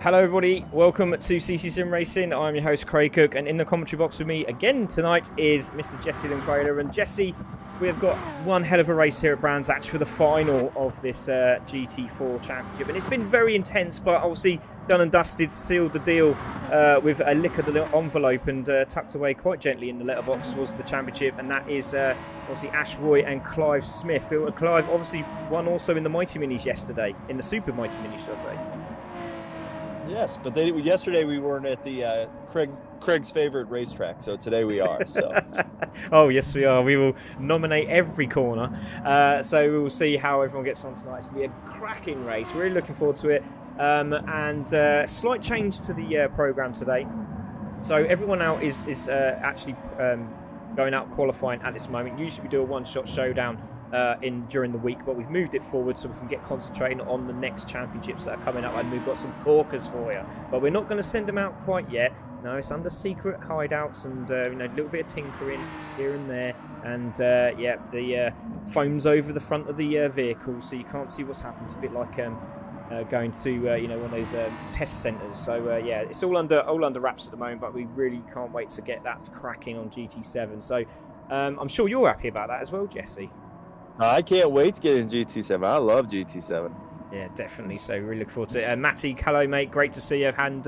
Hello everybody, welcome to CC Sim Racing. I'm your host Craig Cook, and in the commentary box with me again tonight is Mr. Jesse Linklater. And Jesse, we have got one hell of a race here at Brands Hatch for the final of this GT4 championship, and it's been very intense, but obviously done and dusted, sealed the deal with a lick of the little envelope, and tucked away quite gently in the letterbox was the championship, and that is obviously Ash Roy and Clive Smith. Clive obviously won also in the Mighty Minis yesterday, in the Super Mighty Minis, should I say. Yes, but yesterday we weren't at the Craig's favorite racetrack, so today we are. So. Oh, yes, we are. We will nominate every corner. So we will see how everyone gets on tonight. It's going to be a cracking race. Really looking forward to it. And slight change to the programme today. So everyone out is actually going out qualifying at this moment. Usually we do a one-shot showdown during the week, but we've moved it forward so we can get concentrating on the next championships that are coming up, and we've got some corkers for you, but we're not going to send them out quite yet. No, it's under secret hideouts, and a little bit of tinkering here and there, and yeah, the foam's over the front of the vehicle, so you can't see what's happened. It's a bit like going to one of those test centres. So yeah, it's all under wraps at the moment, but we really can't wait to get that cracking on GT7. So I'm sure you're happy about that as well, Jesse. I can't wait to get in GT7. I love GT7. Yeah, definitely. So really look forward to it. Matty, hello mate, great to see you, and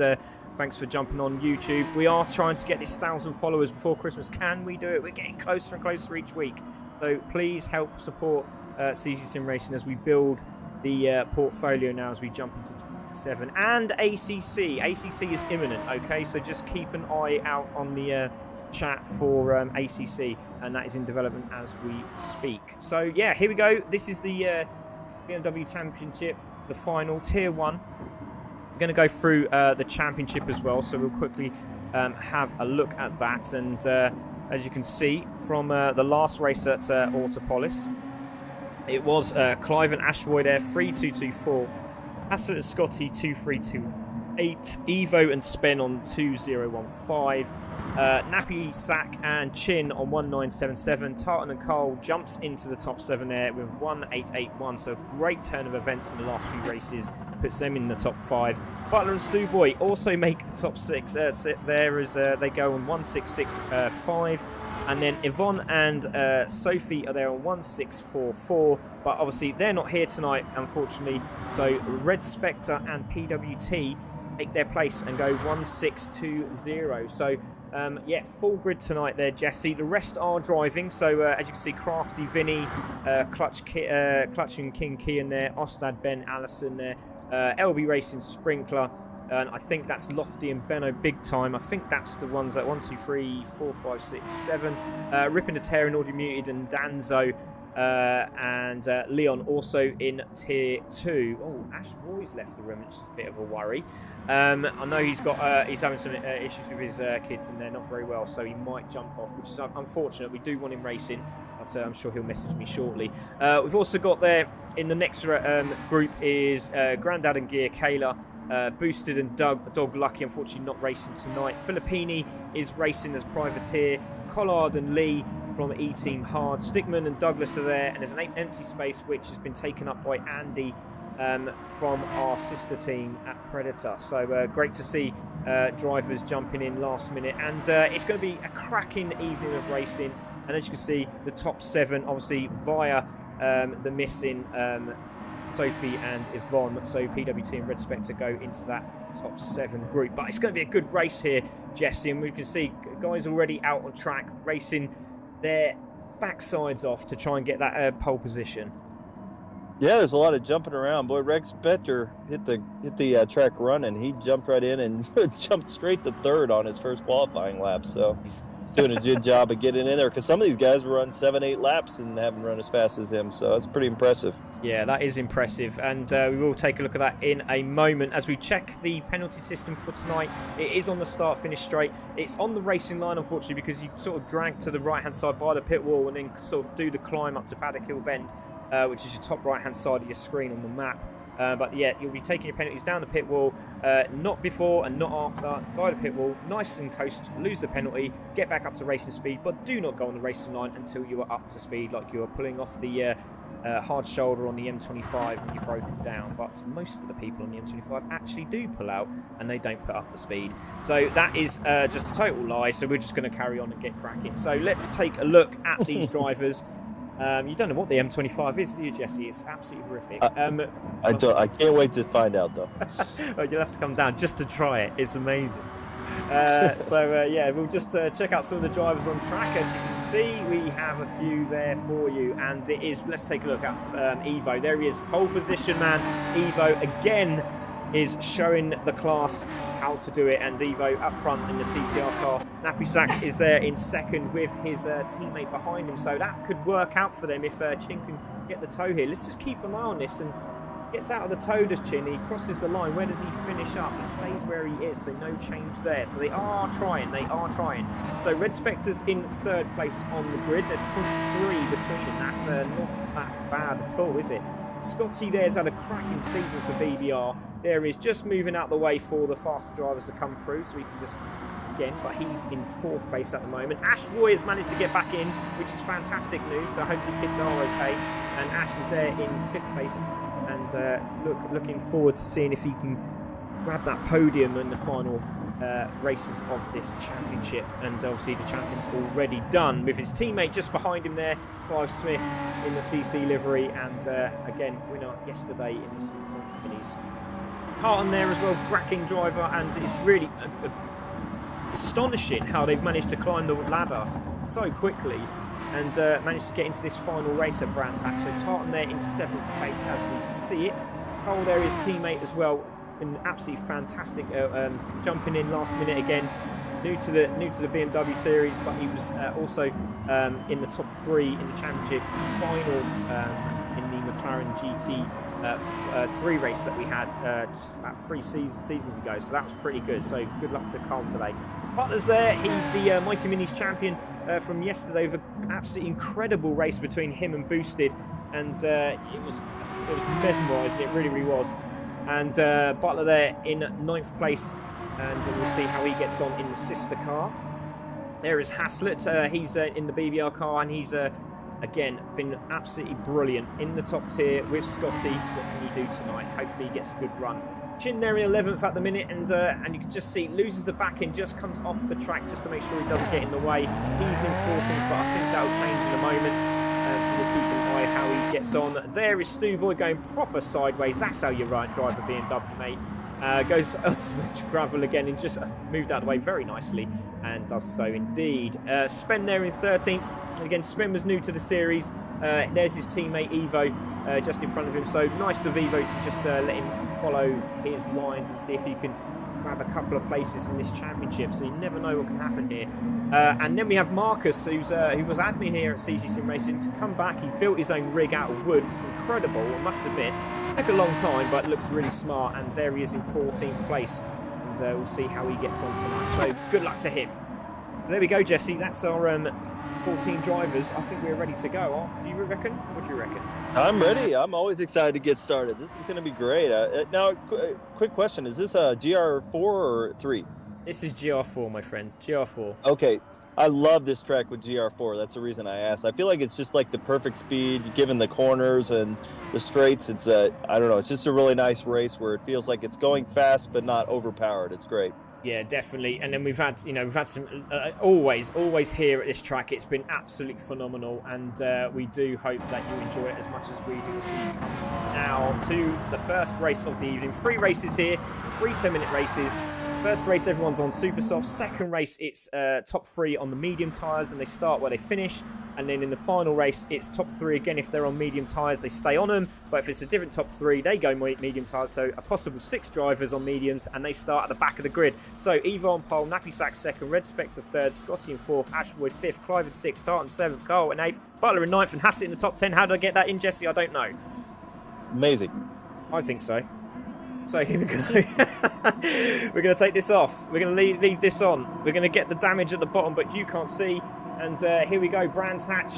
thanks for jumping on YouTube. We are trying to get this 1,000 followers before Christmas. Can we do it? We're getting closer and closer each week. So please help support CC Sim Racing as we build the portfolio now, as we jump into GT7 and ACC. ACC is imminent, okay? So just keep an eye out on the chat for ACC, and that is in development as we speak. So yeah, here we go. This is the BMW Championship, the final, Tier 1. We're going to go through the championship as well, so we'll quickly have a look at that. And as you can see from the last race at Autopolis, it was Clive and Ashroy there, 3-2-2-4. Hassel and Scotty, 2-3-2. 8, Evo and Spen on 2015. Nappy, Sack and Chin on 1977. Tartan and Cole jumps into the top 7 there with 1881. So a great turn of events in the last few races, puts them in the top 5. Butler and Stewboy also make the top 6 there as they go on 1665. And then Yvonne and Sophie are there on 1644. But obviously they're not here tonight, unfortunately. So Red Spectre and PWT take their place and go 1620. So yeah, full grid tonight there, Jesse. The rest are driving. So as you can see, Crafty, Vinny, Clutch and King Kean there, Ostad, Ben, Allison there, LB Racing, Sprinkler. And I think that's Lofty and Benno big time. I think that's the ones that 1, 2, 3, 4, 5, 6, 7. Ripping the Tear in Audio Muted and Danzo. And Leon also in tier 2. Oh, Ash Roy's left the room, which is a bit of a worry. I know he's having some issues with his kids and they're not very well, so he might jump off, which is unfortunate. We do want him racing, but I'm sure he'll message me shortly. We've also got there in the next group is Grandad and Gear, Kayla. Boosted and Dog Lucky, unfortunately not racing tonight. Filippini is racing as privateer. Collard and Lee from E-Team Hard. Stickman and Douglas are there, and there's an empty space which has been taken up by Andy from our sister team at Predator. So great to see drivers jumping in last minute, and it's going to be a cracking evening of racing. And as you can see, the top 7 obviously via the missing Sophie and Yvonne, so PWT and Red Spectre go into that top 7 group. But it's going to be a good race here, Jesse, and we can see guys already out on track racing their backsides off to try and get that pole position. Yeah, there's a lot of jumping around. Boy, Rex Spectre hit the track running. He jumped right in and jumped straight to 3rd on his first qualifying lap. So he's doing a good job of getting in there, because some of these guys will run 7-8 laps and haven't run as fast as him. So that's pretty impressive. Yeah, that is impressive, and we will take a look at that in a moment as we check the penalty system for tonight. It is on the start-finish straight. It's on the racing line, unfortunately, because you sort of drag to the right-hand side by the pit wall and then sort of do the climb up to Paddock Hill Bend, which is your top right-hand side of your screen on the map. But yeah, you'll be taking your penalties down the pit wall, not before and not after, by the pit wall, nice and coast, lose the penalty, get back up to racing speed, but do not go on the racing line until you are up to speed, like you are pulling off the hard shoulder on the M25 and you're broken down. But most of the people on the M25 actually do pull out and they don't put up the speed. So that is just a total lie, so we're just going to carry on and get cracking. So let's take a look at these drivers. You don't know what the M25 is, do you, Jesse? It's absolutely horrific. I can't wait to find out, though. Well, you'll have to come down just to try it. It's amazing. Yeah, we'll just check out some of the drivers on track. As you can see, we have a few there for you, and it is. Let's take a look at Evo. There he is, pole position man. Evo again is showing the class how to do it, and Evo up front in the TTR car. Nappy Sack is there in 2nd with his teammate behind him, so that could work out for them if Chin can get the toe here. Let's just keep an eye on this, and gets out of the toe, does Chin. He crosses the line. Where does he finish up? He stays where he is, so no change there. So they are trying. So Red Spectre's in 3rd place on the grid. There's 0.3 between them. That's not that bad at all, is it? Scotty there's had a cracking season for BBR. There is just moving out the way for the faster drivers to come through, so he can just again, but he's in 4th place at the moment. Ash Roy has managed to get back in, which is fantastic news, so hopefully kids are okay. And Ash is there in 5th place, and looking forward to seeing if he can grab that podium in the final races of this championship. And obviously the champion's already done with his teammate just behind him there, Clive Smith in the CC livery, and again winner yesterday in the Super Minis. Tartan there as well, cracking driver, and it's really astonishing how they've managed to climb the ladder so quickly and managed to get into this final race at Brands Hatch. So Tartan there in 7th place as we see it. Cole there, his teammate as well, an absolutely fantastic jumping in last minute again. New to the BMW series, but he was also in the top 3 in the championship final in the McLaren GT3 race that we had about 3 seasons ago. So that was pretty good. So good luck to Carl today. Butler's there. He's the Mighty Minis champion from yesterday, with an absolutely incredible race between him and Boosted, and it was mesmerising. It really was. And Butler there in 9th place, and we'll see how he gets on in the sister car. There is Haslett. He's in the BBR car, and he's again been absolutely brilliant in the top tier with Scotty. What can he do tonight? Hopefully he gets a good run. Chin there in 11th at the minute, and you can just see loses the back end, just comes off the track just to make sure he doesn't get in the way. He's in 14th, but I think that will change in a moment. So we'll keep an eye how he gets on. There is Stu Boy going proper sideways. That's how you drive a BMW, mate. Goes onto the gravel again and just moved out of the way very nicely, and does so indeed. Spen there in 13th. Again, Spen was new to the series. There's his teammate Evo just in front of him. So nice of Evo to just let him follow his lines and see if he can grab a couple of places in this championship, so you never know what can happen here. And then we have Marcus, who was admin here at CC Sim Racing, to come back. He's built his own rig out of wood. It's incredible, I must admit. It took a long time, but looks really smart, and there he is in 14th place, and we'll see how he gets on tonight. So good luck to him. There we go, Jesse. That's our 14 drivers. I think we're ready to go. Do you reckon? What do you reckon? I'm ready. I'm always excited to get started. This is going to be great. Now, quick question. Is this a GR4 or 3? This is GR4, my friend. GR4. Okay. I love this track with GR4. That's the reason I asked. I feel like it's just like the perfect speed, given the corners and the straights. It's I don't know. It's just a really nice race where it feels like it's going fast but not overpowered. It's great. Yeah, definitely. And then we've had some always here at this track. It's been absolutely phenomenal, and we do hope that you enjoy it as much as we do. As we come now to the first race of the evening. 3 races here, 3 10-minute races. First race, everyone's on super soft. Second race, it's top 3 on the medium tyres, and they start where they finish. And then in the final race, it's top 3 again. If they're on medium tyres, they stay on them. But if it's a different top 3, they go medium tyres. So a possible 6 drivers on mediums, and they start at the back of the grid. So Evo on pole, Nappy Sack 2nd, Red Spectre 3rd, Scotty in 4th, Ashwood 5th, Clive in 6th, Tartan 7th, Carl in 8th, Butler in 9th, and Hassett in the top 10. How did I get that in, Jesse? I don't know. Amazing. I think so. So here we go. We're going to take this off. We're going to leave this on. We're going to get the damage at the bottom, but you can't see. And here we go, Brands Hatch.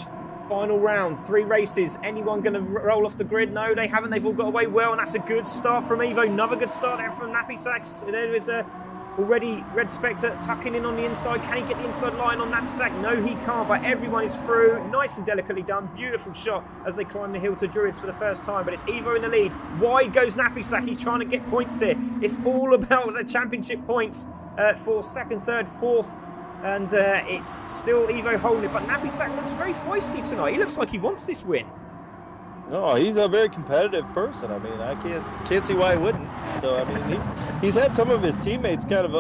Final round, 3 races. Anyone going to roll off the grid? No, they haven't. They've all got away well, and that's a good start from Evo. Another good start there from Nappy Sacks. There is already Red Spectre tucking in on the inside. Can he get the inside line on Nappy Sack? No, he can't, but everyone is through. Nice and delicately done. Beautiful shot as they climb the hill to Druids for the first time, but it's Evo in the lead. Wide goes Nappy Sack. He's trying to get points here. It's all about the championship points for 2nd, 3rd, 4th. And it's still Evo holding it, but Nappy Sack looks very feisty tonight. He looks like he wants this win. No, he's a very competitive person. I mean, I can't see why he wouldn't. So I mean, he's had some of his teammates kind of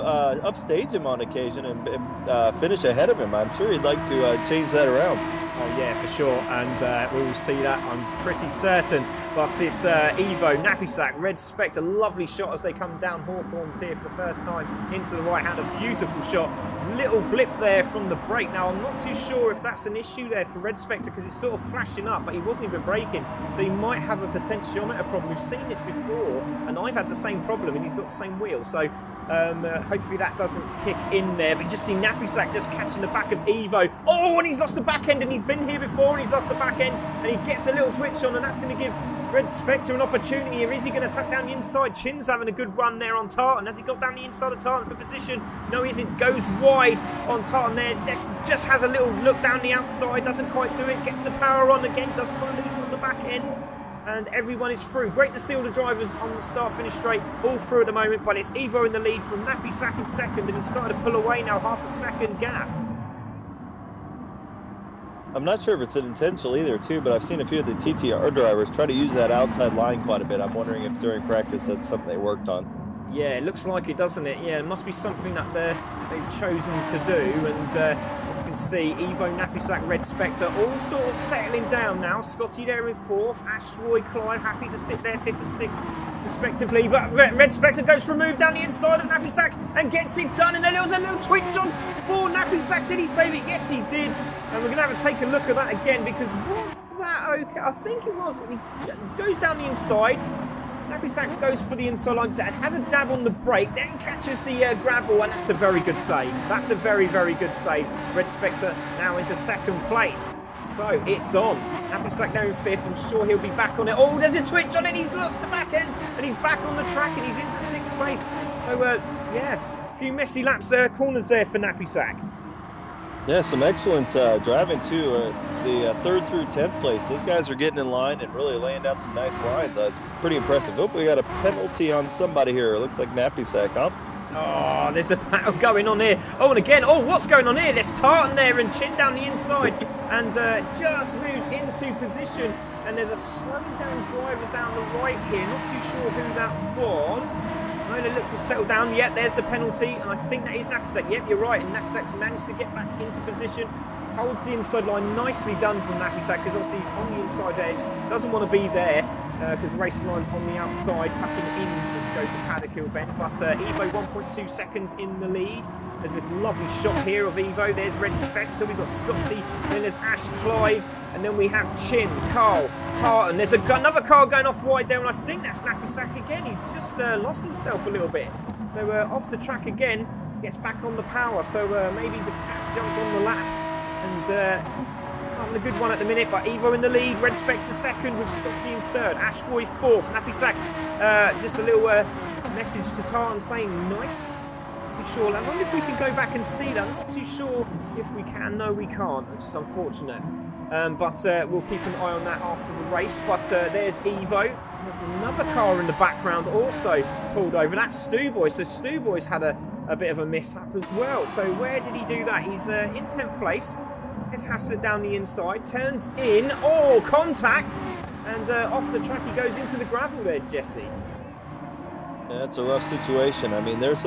upstage him on occasion and finish ahead of him. I'm sure he'd like to change that around. Oh yeah, for sure, and we will see that, I'm pretty certain. But it's Evo, Nappy Sack, Red Spectre, lovely shot as they come down Hawthorns here for the first time into the right hand, a beautiful shot. Little blip there from the brake. Now I'm not too sure if that's an issue there for Red Spectre because it's sort of flashing up, but he wasn't even braking, so he might have a potentiometer problem. We've seen this before, and I've had the same problem, and he's got the same wheel, so hopefully that doesn't kick in there. But just see Nappy Sack just catching the back of Evo. Oh, and he's lost the back end, and he's been here before, and he's lost the back end, and he gets a little twitch on, and that's going to give Red Spectre an opportunity here. Is he going to tuck down the inside? Chin's having a good run there on Tartan. Has he got down the inside of Tartan for position? No, he isn't. Goes wide on Tartan there. Just has a little look down the outside. Doesn't quite do it. Gets the power on again. Doesn't want to lose it on the back end. And everyone is through. Great to see all the drivers on the start-finish straight, all through at the moment. But it's Evo in the lead from Nappy Sack in 2nd, and he's starting to pull away now, half a second gap. I'm not sure if it's intentional either, too, but I've seen a few of the TTR drivers try to use that outside line quite a bit. I'm wondering if during practice that's something they worked on. Yeah, it looks like it, doesn't it? Yeah, it must be something that they've chosen to do. And as you can see, Evo, Nappy Sack, Red Spectre all sort of settling down now. Scotty there in 4th. Ashroy, Clive happy to sit there 5th and 6th respectively. But Red Spectre goes for a move down the inside of Nappy Sack and gets it done. And there was a little twitch on for Nappy Sack. Did he save it? Yes, he did. And we're going to have to take a look at that again, because was that okay? I think it was. He goes down the inside. Nappy Sack goes for the inside line, has a dab on the brake, then catches the gravel, and that's a very good save. That's a very, very good save. Red Spectre now into 2nd place. So it's on. Happy Sack now in 5th. I'm sure he'll be back on it. Oh, there's a twitch on it. He's lost the back end. And he's back on the track and he's into 6th place. So, yeah, a few messy laps, corners there for Nappy Sack. Yeah, some excellent driving too. The 3rd through 10th place, those guys are getting in line and really laying down some nice lines. It's pretty impressive. Oh, we got a penalty on somebody here. It looks like Nappy Sack, huh? Oh, there's a battle going on here. Oh, and again, oh, what's going on here? There's Tartan there and Chin down the inside and just moves into position. And there's a slowing down driver down the right here. Not too sure who that was. No, they look to settle down. Yep, there's the penalty. And I think that is Knapsack. Yep, you're right. And Knapsack's managed to get back into position. Holds the inside line. Nicely done from Knapsack because obviously he's on the inside edge. Doesn't want to be there because the racing line's on the outside, tucking in as we go to Paddock Hill Bend. But Evo 1.2 seconds in the lead. There's a lovely shot here of Evo. There's Red Spectre. We've got Scotty. Then there's Ash Clive. And then we have Chin, Carl, Tartan. There's another car going off wide there, and I think that's Nappy Sack again. He's just lost himself a little bit. So off the track again, gets back on the power. So maybe the cat's jumped on the lap. And not a good one at the minute, but Evo in the lead. Red Spectre 2nd with Scotty in 3rd. Ashboy 4th. Nappy Sack, just a little message to Tartan saying nice. Sure. I wonder if we can go back and see that. I'm not too sure if we can. No, we can't, which is unfortunate. But we'll keep an eye on that after the race. But there's Evo. There's another car in the background also pulled over. That's Stu Boy. So Stu Boy's had a bit of a mishap as well. So where did he do that? He's in 10th place. Let's Haslett down the inside. Turns in. Oh, contact. And off the track he goes into the gravel there, Jesse. Yeah, that's a rough situation. I mean, there's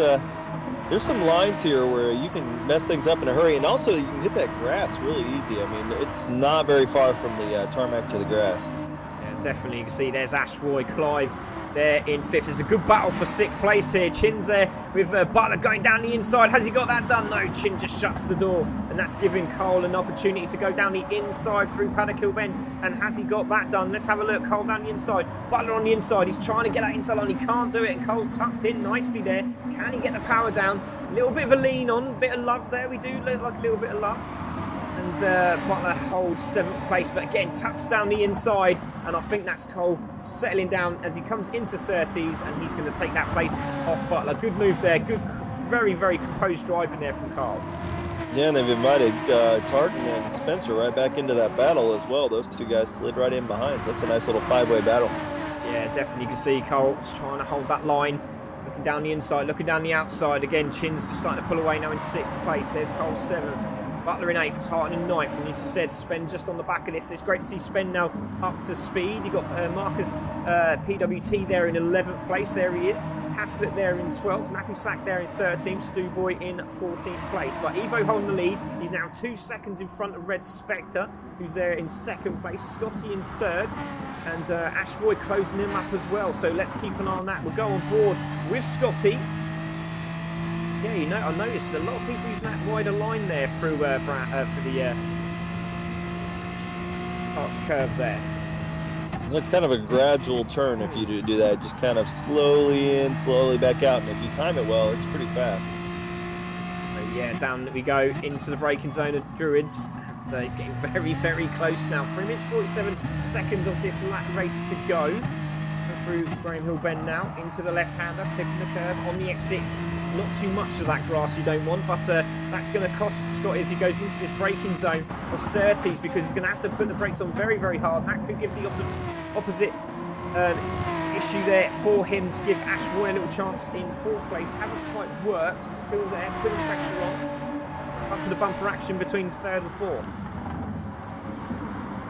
some lines here where you can mess things up in a hurry, and also you can hit that grass really easy. I mean, it's not very far from the tarmac to the grass. Yeah, definitely. You can see there's Ashroy, Clive there in 5th. There's a good battle for 6th place here. Chin's there with Butler going down the inside. Has he got that done? No, Chin just shuts the door, and that's giving Cole an opportunity to go down the inside through Paddock Hill Bend. And has he got that done? Let's have a look. Cole down the inside, Butler on the inside. He's trying to get that inside line. He can't do it, and Cole's tucked in nicely there. Can he get the power down? A little bit of a lean on, a bit of love there. We do look like a little bit of love. And Butler holds 7th place, but again tucks down the inside, and I think that's Cole settling down as he comes into Surtees, and he's going to take that place off Butler. Good move there. Good, very, very composed driving there from Carl. Yeah, and they've invited Tartan and Spencer right back into that battle as well. Those two guys slid right in behind, so that's a nice little 5-way battle. Yeah, definitely. You can see Cole's trying to hold that line. Looking down the inside, looking down the outside. Again, Chin's just starting to pull away now in 6th place. There's Cole 7th. Butler in 8th, Tartan in 9th, and as you said, Spen just on the back of this. It's great to see Spen now up to speed. You've got Marcus PWT there in 11th place, there he is. Haslett there in 12th, Nappy Sack there in 13th, Stu Boy in 14th place. But Evo holding the lead. He's now 2 seconds in front of Red Spectre, who's there in 2nd place, Scotty in 3rd, and Ashboy closing him up as well. So let's keep an eye on that. We'll go on board with Scotty. Yeah, you know, I noticed a lot of people using that wider line there through for the Parks curve there. It's kind of a gradual turn if you do that. Just kind of slowly in, slowly back out. And if you time it well, it's pretty fast. So yeah, down we go into the braking zone of Druids. He's getting very, very close now. 3 minutes 47 seconds of this lap race to go. Through Graham Hill Bend now, into the left-hander, clipping the curb on the exit. Not too much of that grass you don't want, but that's going to cost Scott as he goes into this braking zone of Surtees, because he's going to have to put the brakes on very, very hard. That could give the opposite issue there for him to give Ashboy a little chance in 4th place. Hasn't quite worked. He's still there, putting pressure on. Up to the bumper action between 3rd and 4th.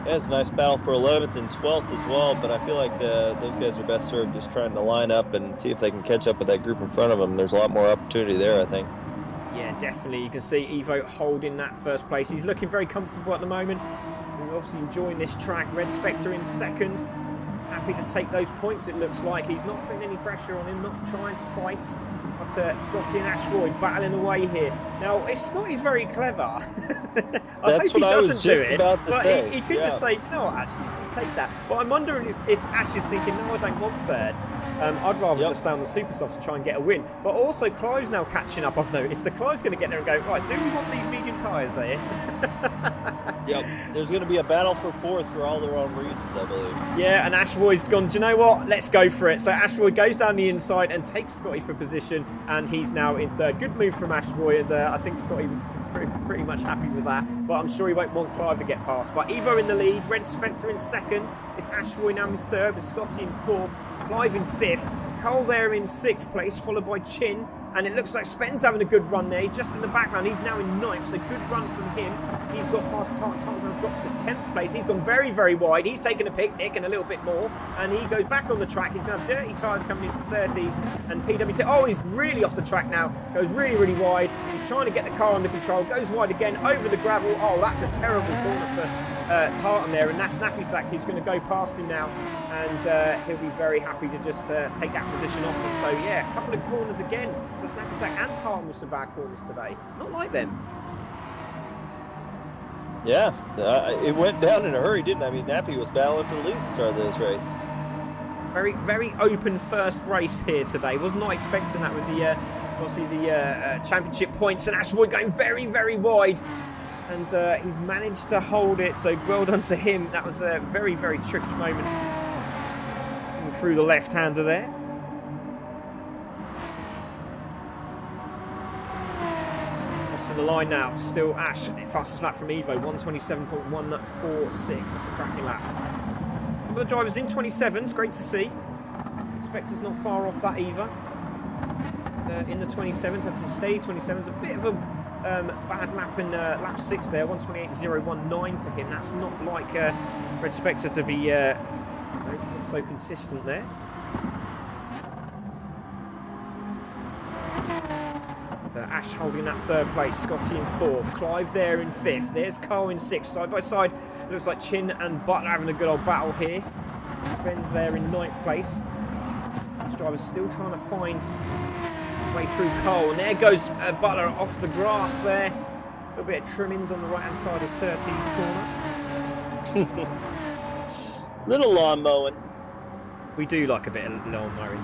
Yeah, it's a nice battle for 11th and 12th as well, but I feel like those guys are best served just trying to line up and see if they can catch up with that group in front of them. There's a lot more opportunity there, I think. Yeah, definitely. You can see Evo holding that 1st place. He's looking very comfortable at the moment. We're obviously enjoying this track. Red Spectre in 2nd. Happy to take those points, it looks like. He's not putting any pressure on him, not trying to fight. But Scotty and Ashroy battling away here. Now, if Scotty's very clever, that's what I was just about to say. He could just say, do you know what, Ash, you can take that. But I'm wondering if Ash is thinking, no, I don't want 3rd. I'd rather just stay on the super softs and try and get a win. But also, Clive's now catching up, I've noticed. So Clive's going to get there and go, right, do we want these medium tyres there? Yep, there's going to be a battle for fourth for all the wrong reasons, I believe. Yeah, and Ashboy's gone, do you know what? Let's go for it. So Ashboy goes down the inside and takes Scotty for position, and he's now in third. Good move from Ashboy, and I think Scotty pretty much happy with that, but I'm sure he won't want Clive to get past. But Evo in the lead, Red Spectre in second, it's Ashboy now in third, with Scotty in fourth, Clive in fifth, Cole there in sixth place, followed by Chin, and it looks like Spen's having a good run there. He's just in the background. He's now in ninth, so good run from him. He's got past Tart. Tart now drops to 10th place. He's gone very, very wide. He's taken a picnic and a little bit more, and he goes back on the track. He's going to have dirty tyres coming into 30s, and PWT, oh, he's really off the track now. Goes really, really wide. He's trying to get the car under control. Goes wide again, over the gravel. Oh, that's a terrible corner for Tartan there, and that's Nappy Sack who's going to go past him now, and he'll be very happy to just take that position off him. So yeah, a couple of corners again. So Nappy Sack and Tartan with some bad corners today. Not like them. Yeah, it went down in a hurry, didn't it? I mean, Nappy was battling for the lead at the start of this race. Very, very open first race here today. Was not expecting that with the obviously the championship points, and Ashboy going very, very wide. And he's managed to hold it, so well done to him. That was a very, very tricky moment through the left-hander there. Crossing the line now, still Ash, fastest lap from Evo, 127.146, that's a cracking lap. A couple of drivers in 27s, great to see. Spectre's not far off that either. In the 27s, had some steady 27s, a bit of a bad lap in lap 6 there, 128.019 for him. That's not like Red Spectre to be not so consistent there. Ash holding that third place, Scotty in fourth, Clive there in fifth, there's Cole in sixth, side by side. It looks like Chin and Butler having a good old battle here. Spen's there in ninth place. This driver's still trying to find way through Cole, and there goes Butler off the grass there. A little bit of trimmings on the right hand side of Surtees corner. Little lawn mowing. We do like a bit of lawn mowing.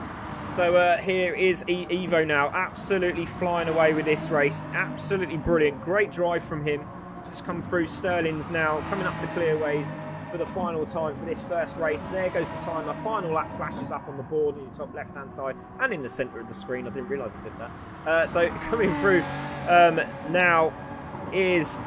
So here is Evo now, absolutely flying away with this race. Absolutely brilliant, great drive from him. Just come through Sterling's now, coming up to Clearways for the final time for this first race. There goes the time. The final lap flashes up on the board in the top left-hand side and in the centre of the screen. I didn't realise it did that. So coming through now is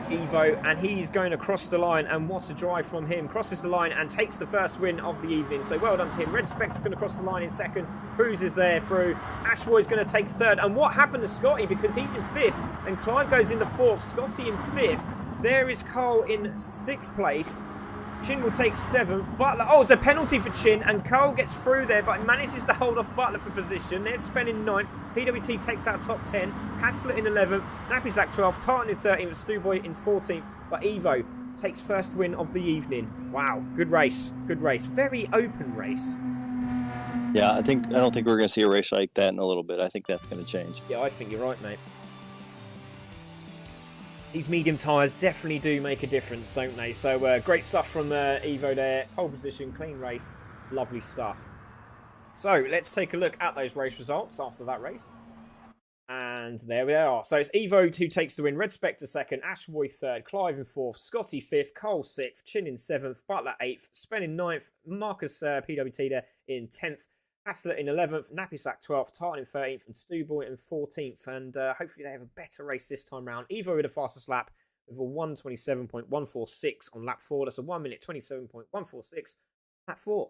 Evo, and he's going across the line, and what a drive from him. Crosses the line and takes the first win of the evening, so well done to him. Red Spectre's going to cross the line in second. Cruz is there through. Ashboy's going to take third, and what happened to Scotty, because he's in fifth and Clive goes into fourth, Scotty in fifth. There is Cole in sixth place. Chin will take seventh. Butler, oh, it's a penalty for Chin, and Cole gets through there, but manages to hold off Butler for position. There's Spen in ninth. PWT takes out top 10. Haslett in 11th. Nappysack 12th. Tartan in 13th. Stuboy in 14th. But Evo takes first win of the evening. Wow, good race. Good race. Very open race. Yeah, I don't think we're going to see a race like that in a little bit. I think that's going to change. Yeah, I think you're right, mate. These medium tyres definitely do make a difference, don't they? So great stuff from Evo there. Pole position, clean race, lovely stuff. So let's take a look at those race results after that race. And there we are. So it's Evo who takes the win. Red Spectre second, Ashboy third, Clive in fourth, Scotty fifth, Cole sixth, Chin in seventh, Butler eighth, Spen in ninth, Marcus PWT there in 10th. Haslett in 11th, Nappysack 12th, Tartan in 13th, and Stuboy in 14th. And hopefully they have a better race this time round. Evo with the fastest lap with a 1:27.146 on lap 4. That's a 1 minute 27.146 lap 4.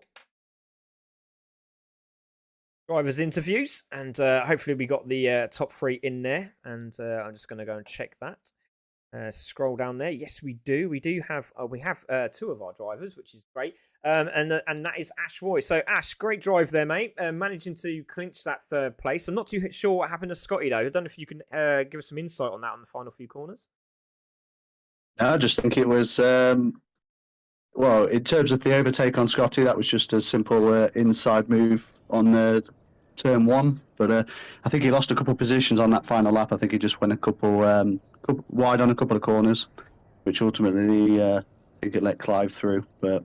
Drivers' interviews, and hopefully we got the top 3 in there. And I'm just going to go and check that. Scroll down there. Yes, we do. We do have. We have 2 of our drivers, which is great. And that is Ash Roy. So Ash, great drive there, mate. Managing to clinch that third place. I'm not too sure what happened to Scotty though. I don't know if you can give us some insight on that on the final few corners. No, I just think it was. Well, in terms of the overtake on Scotty, that was just a simple inside move on turn 1. But I think he lost a couple of positions on that final lap. I think he just went a couple wide on a couple of corners, which ultimately I think it let Clive through. But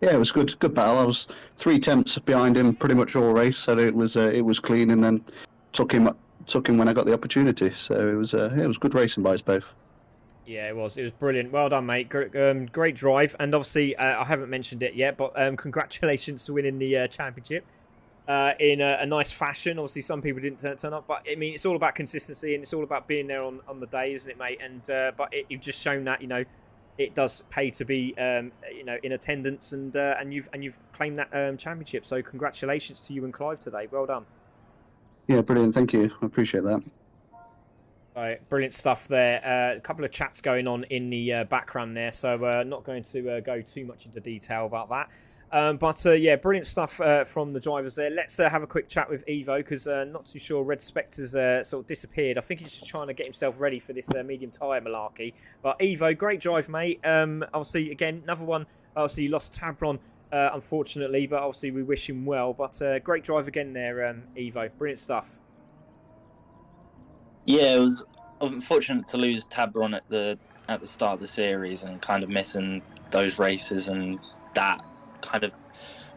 Yeah, it was good battle. I was 3 tenths behind him pretty much all race, so it was clean, and then took him when I got the opportunity. So it was good racing by us both. Yeah, it was. It was brilliant. Well done, mate. Great drive. And obviously, I haven't mentioned it yet, but congratulations to winning the championship in a nice fashion. Obviously, some people didn't turn up, but I mean, it's all about consistency and it's all about being there on the day, isn't it, mate? And but you've just shown that, it does pay to be, in attendance, and you've claimed that championship. So congratulations to you and Clive today. Well done. Yeah, brilliant. Thank you. I appreciate that. Right, brilliant stuff there. A couple of chats going on in the background there, so not going to go too much into detail about that. But yeah, brilliant stuff from the drivers there. Let's have a quick chat with Evo, because not too sure Red Spectre's sort of disappeared. I think he's just trying to get himself ready for this medium tyre malarkey. But Evo, great drive, mate. Obviously, again, another one. Obviously, you lost Tabron, unfortunately, but obviously we wish him well. But great drive again there, Evo. Brilliant stuff. Yeah, it was unfortunate to lose Tabron at the start of the series and kind of missing those races, and that kind of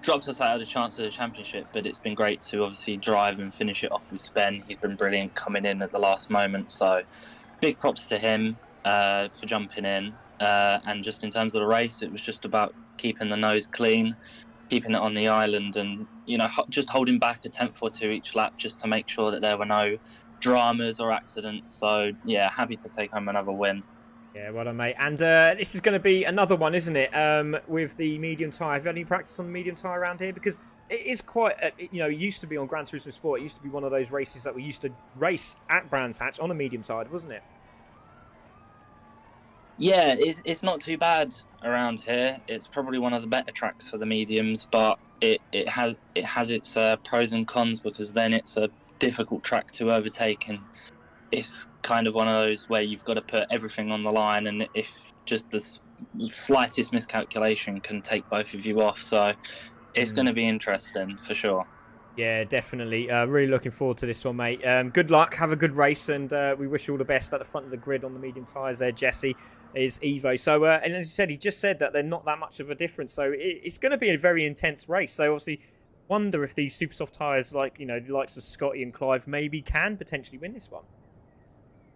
drops us out of the chance of the championship. But it's been great to obviously drive and finish it off with Spen. He's been brilliant coming in at the last moment, so big props to him for jumping in. And just in terms of the race, it was just about keeping the nose clean, keeping it on the island, and just holding back a tenth or two each lap just to make sure that there were no dramas or accidents. So yeah, happy to take home another win. Yeah, well done, mate. And this is going to be another one, isn't it? With the medium tyre. Have you had any practice on the medium tyre around here? Because it is quite, it used to be on Gran Turismo Sport. It used to be one of those races that we used to race at Brands Hatch on a medium tyre, wasn't it? Yeah, it's not too bad around here. It's probably one of the better tracks for the mediums, but it has its pros and cons, because then it's a difficult track to overtake, and it's kind of one of those where you've got to put everything on the line, and if just the slightest miscalculation can take both of you off. So it's going to be interesting for sure. Yeah, definitely. Really looking forward to this one, mate. Good luck. Have a good race, and we wish you all the best. At the front of the grid on the medium tyres there, Jesse, is Evo. So, and as you said, he just said that they're not that much of a difference. So it's going to be a very intense race. So obviously, wonder if these super soft tyres, like the likes of Scotty and Clive, maybe can potentially win this one.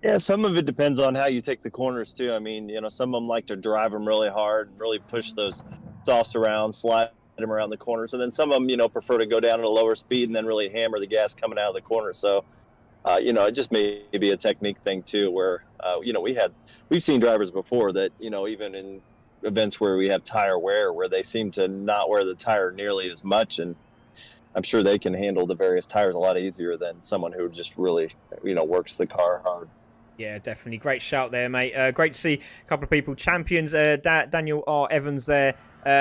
Yeah, some of it depends on how you take the corners too. I mean, some of them like to drive them really hard, really push those softs around, slide them around the corners, and then some of them, prefer to go down at a lower speed and then really hammer the gas coming out of the corner. So, it just may be a technique thing too, where we've seen drivers before that, even in events where we have tire wear, where they seem to not wear the tire nearly as much, and I'm sure they can handle the various tires a lot easier than someone who just really, works the car hard. Yeah, definitely. Great shout there, mate. Great to see a couple of people. Champions, Daniel R. Evans there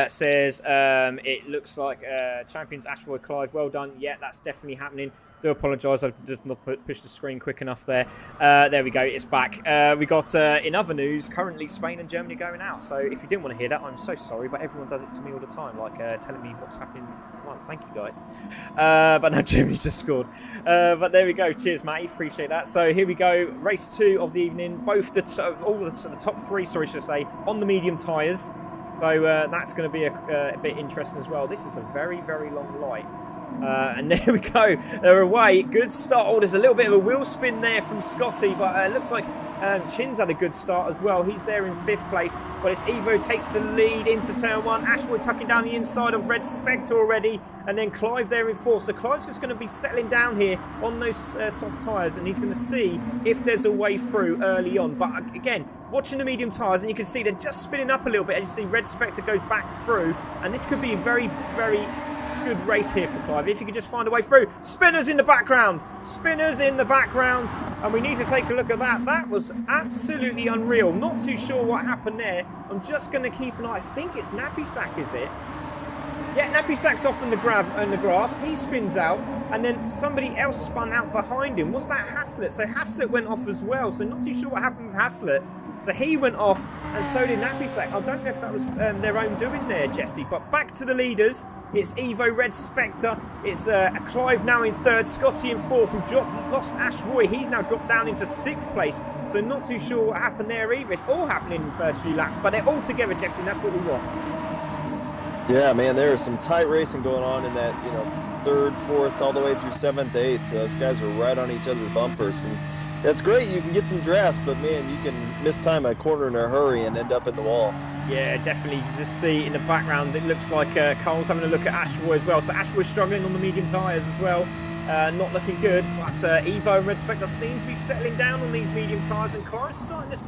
says, it looks like champions Ashroy Clive. Well done. Yeah, that's definitely happening. Do apologise, I've just not pushed the screen quick enough there. There we go, it's back. We got, in other news, currently Spain and Germany going out. So if you didn't want to hear that, I'm so sorry, but everyone does it to me all the time, like telling me what's happening. Well, thank you, guys. But no, Germany just scored. But there we go. Cheers, Matty. Appreciate that. So here we go. Race 2 of the evening. Both the top 3, sorry, should I say, on the medium tyres. So that's going to be a bit interesting as well. This is a very, very long light. And there we go. They're away. Good start. Oh, there's a little bit of a wheel spin there from Scotty, but it looks like Chin's had a good start as well. He's there in 5th place. But it's Evo takes the lead into turn 1. Ashwood tucking down the inside of Red Spectre already. And then Clive there in 4th. So Clive's just going to be settling down here on those soft tyres. And he's going to see if there's a way through early on. But again, watching the medium tyres, and you can see they're just spinning up a little bit. As you see, Red Spectre goes back through. And this could be a very, very good race here for Clive, if you could just find a way through. Spinners in the background, and we need to take a look at that. That was absolutely unreal. Not too sure what happened there. I'm just going to keep an eye. I think it's Nappy Sack, is it? Yeah, Nappy Sack's off in the grass. He spins out, and then somebody else spun out behind him. Was that Haslett? So Haslett went off as well. So not too sure what happened with Haslett. So he went off, and so did Nappy Sack. I don't know if that was their own doing there, Jesse. But back to the leaders. It's Evo, Red Spectre. It's Clive now in 3rd, Scotty in 4th. We've lost Ash Roy. He's now dropped down into 6th place. So not too sure what happened there either. It's all happening in the first few laps, but they're all together, Jesse, and that's what we want. Yeah, man, there is some tight racing going on in that, third, fourth, all the way through seventh, eighth. Those guys are right on each other's bumpers, and that's great. You can get some drafts, but man, you can mistime a corner in a hurry and end up in the wall. Yeah, definitely. You can just see in the background, it looks like Cole's having a look at Ashboy as well. So Ashboy's struggling on the medium tyres as well. Not looking good, but Evo and Red Spectre seem to be settling down on these medium tyres, and Clive's starting to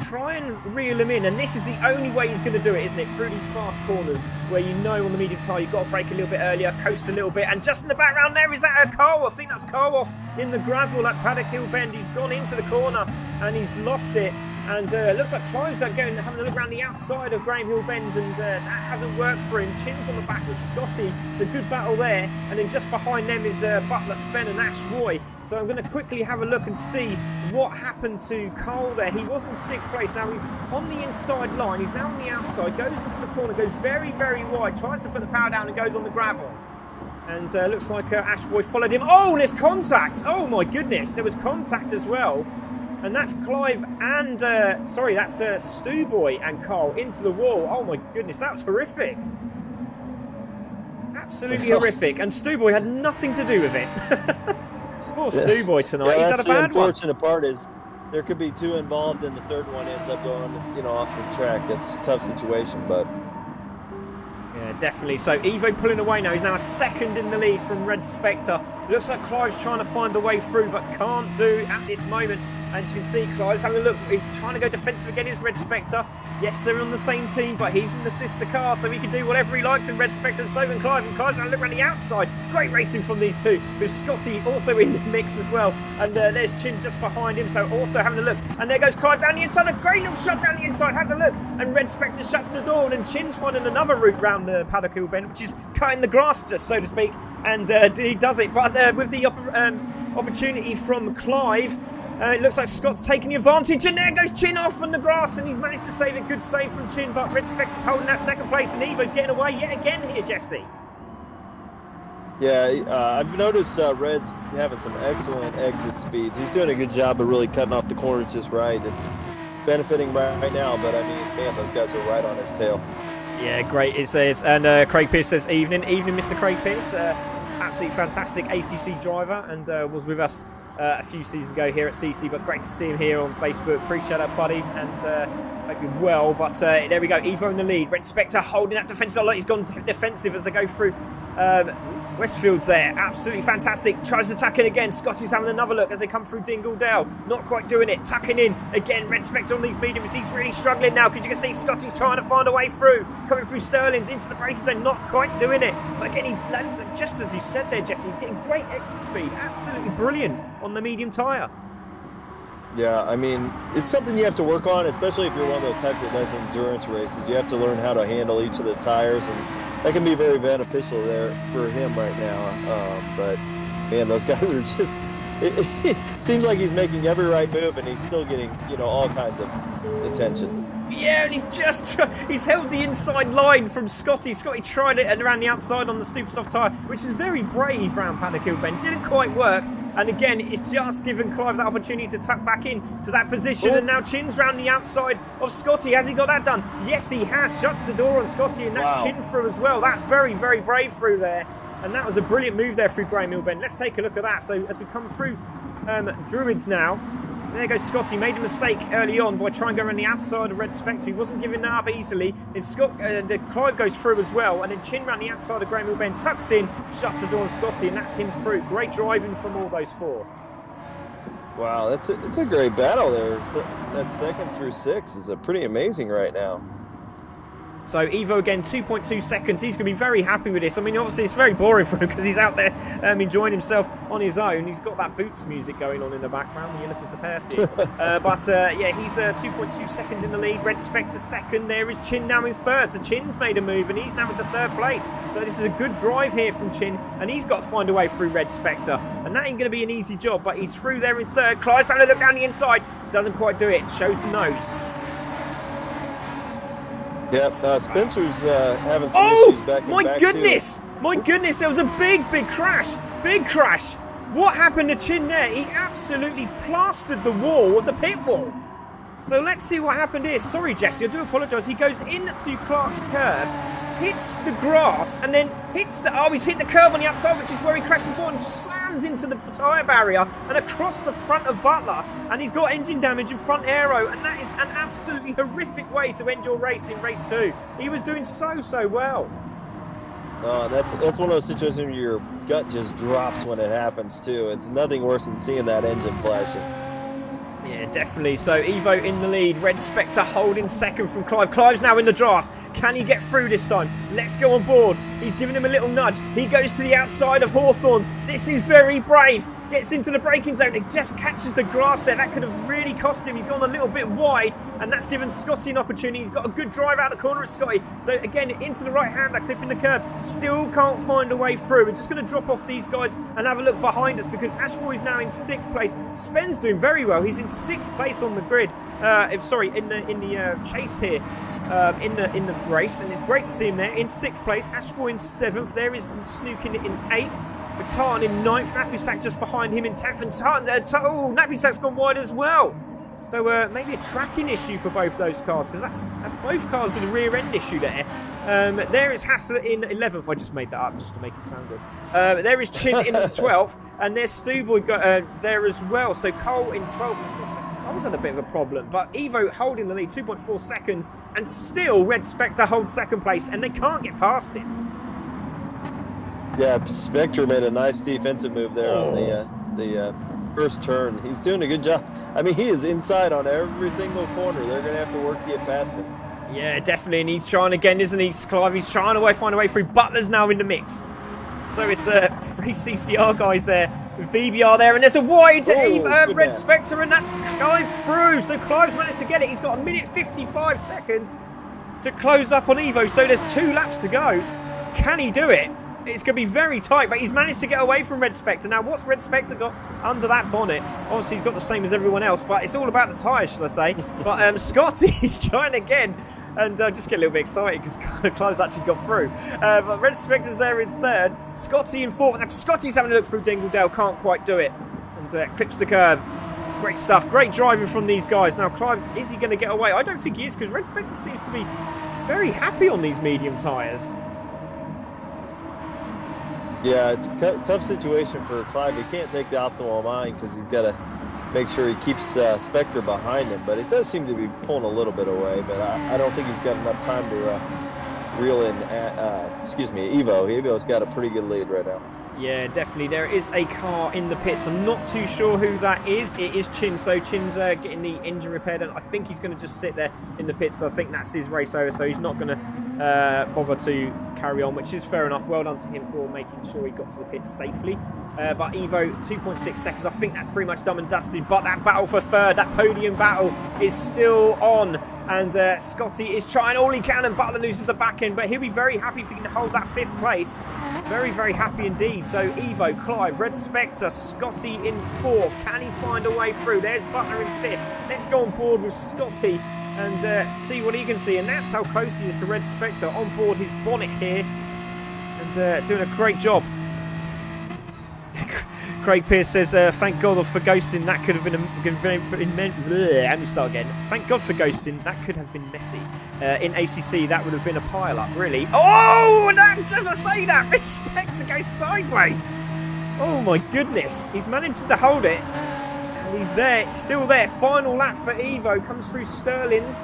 try and reel him in, and this is the only way he's going to do it, isn't it? Through these fast corners where you know on the medium tyre you've got to brake a little bit earlier, coast a little bit, and just in the background there is that Cole. I think that's Cole off in the gravel at Paddock Hill Bend. He's gone into the corner and he's lost it, and it looks like Clive's having a look around the outside of Graham Hill Bend, and that hasn't worked for him. Chin's on the back with Scotty. It's a good battle there, and then just behind them is Butler, Spen and Ash Roy. So I'm going to quickly have a look and see what happened to Cole there. He was in 6th place. Now he's on the inside line. He's now on the outside, goes into the corner, goes very, very wide, tries to put the power down and goes on the gravel. And looks like Ash Boy followed him. Oh, and there's contact. Oh, my goodness. There was contact as well. And that's Clive and, that's Stu Boy and Cole into the wall. Oh, my goodness. That was horrific. Absolutely horrific. And Stu Boy had nothing to do with it. Poor Stu Boy tonight. Yeah, he's had a bad one. The unfortunate part is there could be two involved, and the third one ends up going, off the track. That's a tough situation, but yeah, definitely. So Evo pulling away now. He's now a second in the lead from Red Spectre. It looks like Clive's trying to find the way through, but can't do at this moment. And you can see Clive's having a look. He's trying to go defensive again. He's Red Spectre. Yes, they're on the same team, but he's in the sister car, so he can do whatever he likes in Red Spectre, and so can Clive. And Clive's having a look around the outside. Great racing from these two, with Scotty also in the mix as well. And there's Chin just behind him, so also having a look. And there goes Clive down the inside. A great little shot down the inside. Has a look. And Red Spectre shuts the door, and then Chin's finding another route round the Paddock Hill Bend, which is cutting the grass, just so to speak. And he does it, but with the opportunity from Clive, it looks like Scott's taking the advantage, and there goes Chin off on the grass, and he's managed to save it. Good save from Chin, but Red Spectre's holding that second place, and Evo's getting away yet again here, Jesse. Yeah, I've noticed Red's having some excellent exit speeds. He's doing a good job of really cutting off the corners just right. It's benefiting right now, but I mean, man, those guys are right on his tail. Yeah, great it says. And Craig Pearce says, evening, Mr. Craig Pearce. Absolutely fantastic ACC driver, and was with us a few seasons ago here at CC, but great to see him here on Facebook. Appreciate that, buddy, and hope you're well. But there we go, Evo in the lead. Red Spectre holding that defensive. He's gone defensive as they go through. Westfield's there, absolutely fantastic. Tries to tuck in again. Scotty's having another look as they come through Dingle Dale. Not quite doing it. Tucking in again. Red Spectre on these mediums. He's really struggling now, because you can see Scotty's trying to find a way through. Coming through Sterling's into the braking zone. Not quite doing it. But again, just as you said there, Jesse, he's getting great exit speed. Absolutely brilliant on the medium tyre. Yeah, I mean, it's something you have to work on, especially if you're one of those types of less endurance races. You have to learn how to handle each of the tires, and that can be very beneficial there for him right now. But man, those guys are just, it seems like he's making every right move, and he's still getting, all kinds of attention. Yeah, and he's held the inside line from Scotty. Scotty tried it around the outside on the super soft tyre, which is very brave round Paddock Hill Bend. Didn't quite work, and again, it's just given Clive that opportunity to tuck back in to that position. And now Chin's round the outside of Scotty. Has he got that done? Yes, he has. Shuts the door on Scotty, and that's Chin through as well. That's very, very brave through there, and that was a brilliant move there through Graham Hill Bend. Let's take a look at that. So as we come through Druids now, there goes Scotty. Made a mistake early on by trying to go around the outside of Red Spectre. He wasn't giving that up easily. Then Clive goes through as well, and then Chin around the outside of Graham Hill Bend, tucks in, shuts the door on Scotty, and that's him through. Great driving from all those four. Wow, it's a great battle there. That second through 6 is pretty amazing right now. So Evo again, 2.2 seconds. He's going to be very happy with this. I mean, obviously it's very boring for him because he's out there enjoying himself on his own. He's got that Boots music going on in the background when you're looking for perfume. Yeah, he's 2.2 seconds in the lead. Red Spectre second. There is Chin now in third. So Chin's made a move, and he's now into third place. So this is a good drive here from Chin, and he's got to find a way through Red Spectre. And that ain't going to be an easy job, but he's through there in third. Clive's having a look down the inside. Doesn't quite do it. Shows the nose. Yeah, Spencer's having some issues back in my back goodness! too. My goodness, there was a big crash! Big crash! What happened to Chin there? He absolutely plastered the wall of the pit wall. So let's see what happened here. Sorry, Jesse, I do apologise. He goes into Clark's curve, hits the grass, and then hits the... Oh, he's hit the curb on the outside, which is where he crashed before, and slams into the tyre barrier and across the front of Butler. And he's got engine damage and front aero, and that is an absolutely horrific way to end your race in race 2. He was doing so well. That's one of those situations where your gut just drops when it happens, too. It's nothing worse than seeing that engine flashing. Yeah, definitely. So Evo in the lead. Red Spectre holding second from Clive. Clive's now in the draft. Can he get through this time? Let's go on board. He's giving him a little nudge. He goes to the outside of Hawthorne's. This is very brave. Gets into the braking zone. It just catches the grass there. That could have really cost him. He's gone a little bit wide, and that's given Scotty an opportunity. He's got a good drive out the corner of Scotty. So again, into the right hand, that clipping the curb. Still can't find a way through. We're just going to drop off these guys and have a look behind us, because Ashboy is now in 6th place. Spen's doing very well. He's in 6th place on the grid. In the chase here. In the race, and it's great to see him there in 6th place. Ashboy in 7th. There is Snooking in 8th. With Tartan in 9th. Nappysack just behind him in 10th. And Nappysack's gone wide as well. So maybe a tracking issue for both those cars, because that's both cars with a rear end issue there. There is Hassler in 11th. I just made that up just to make it sound good. There is Chin in 12th, and there's Stuboy there as well. So Cole in 12th. Cole's had a bit of a problem, but Evo holding the lead, 2.4 seconds, and still Red Spectre holds 2nd place, and they can't get past him. Yeah, Spectre made a nice defensive move there on the first turn. He's doing a good job. I mean, he is inside on every single corner. They're going to have to work to get past him. Yeah, definitely, and he's trying again, isn't he, Clive? He's trying to find a way through. Butler's now in the mix. So it's 3 CCR guys there with BBR there, and there's a wide Red Spectre, and that's going through. So Clive's managed to get it. He's got 1:55 seconds to close up on Evo, so there's 2 laps to go. Can he do it? It's going to be very tight, but he's managed to get away from Red Spectre. Now, what's Red Spectre got under that bonnet? Obviously, he's got the same as everyone else, but it's all about the tyres, shall I say. But Scotty's trying again, and just get a little bit excited because Clive's actually got through. But Red Spectre's there in 3rd. Scotty in 4th. Now, Scotty's having a look through Dingledale, can't quite do it, and clips the curb. Great stuff. Great driving from these guys. Now, Clive, is he going to get away? I don't think he is, because Red Spectre seems to be very happy on these medium tyres. Yeah, it's a tough situation for Clive. He can't take the optimal line because he's got to make sure he keeps Spectre behind him. But it does seem to be pulling a little bit away. But I don't think he's got enough time to reel in, Evo. Evo's got a pretty good lead right now. Yeah, definitely. There is a car in the pits. I'm not too sure who that is. It is Chin. So Chin's getting the engine repaired, and I think he's going to just sit there in the pits. I think that's his race over, so he's not going to bother to carry on, which is fair enough. Well done to him for making sure he got to the pits safely. But Evo, 2.6 seconds. I think that's pretty much done and dusted. But that battle for 3rd, that podium battle, is still on. And Scotty is trying all he can, and Butler loses the back end. But he'll be very happy if he can hold that 5th place. Very, very happy indeed. So Evo, Clive, Red Spectre, Scotty in 4th. Can he find a way through? There's Butler in 5th. Let's go on board with Scotty and see what he can see. And that's how close he is to Red Spectre on board his bonnet here. And doing a great job. Craig Pierce says, thank God for ghosting. That could have let me start again. Thank God for ghosting. That could have been messy. In ACC, that would have been a pile-up, really. Oh, just to say that, Red Spectre goes sideways. Oh, my goodness. He's managed to hold it. And he's there, still there. Final lap for Evo. Comes through Sterling's.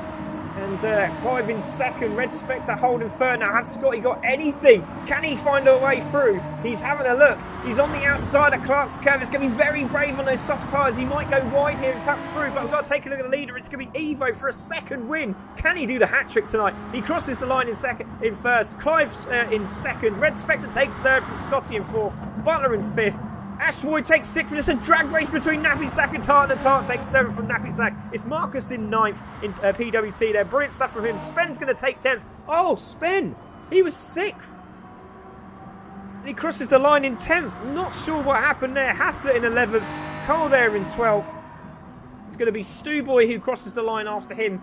And Clive in 2nd, Red Spectre holding 3rd. Now, has Scotty got anything? Can he find a way through? He's having a look. He's on the outside of Clark's curve. It's going to be very brave on those soft tyres. He might go wide here and tap through, but we've got to take a look at the leader. It's going to be Evo for a 2nd win. Can he do the hat-trick tonight? He crosses the line in 1st. Clive's in 2nd. Red Spectre takes 3rd from Scotty in 4th. Butler in 5th. Ashboy takes 6th, and it's a drag race between Nappysack and Tartan. Tartan takes 7th from Nappysack. It's Marcus in 9th in PWT there. Brilliant stuff from him. Spen's going to take 10th. Oh, Spen! He was 6th. And he crosses the line in 10th. Not sure what happened there. Hassler in 11th. Cole there in 12th. It's going to be Stuboy who crosses the line after him.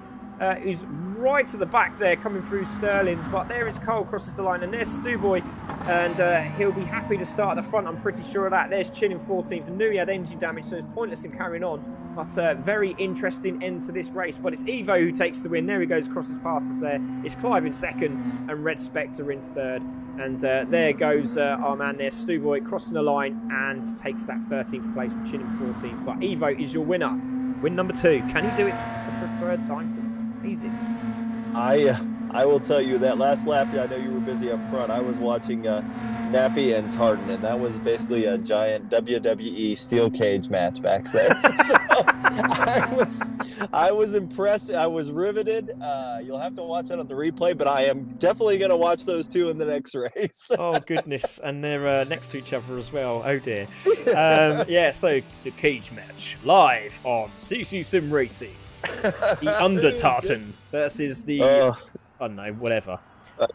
Who's right to the back there, coming through Sterling's. But there is Cole crosses the line, and there's Stuboy and he'll be happy to start at the front. I'm pretty sure of that. There's Chin in 14th. I knew he had engine damage, so it's pointless in carrying on. But very interesting end to this race. But it's Evo who takes the win. There he goes, crosses past us there. It's Clive in second and Red Spectre in third. And there goes our man there, Stu Boy, crossing the line and takes that 13th place with Chin in 14th. But Evo is your winner. Win number 2. Can he do it for a third time today? Easy. I will tell you that last lap, I know you were busy up front. I was watching Nappy and Tartan, and that was basically a giant WWE steel cage match back there. So I was impressed. I was riveted. You'll have to watch it on the replay, but I am definitely going to watch those two in the next race. Oh, goodness. And they're next to each other as well. Oh, dear. Yeah, so the cage match live on CC Sim Racing. The Under Tartan versus the... I don't know, whatever.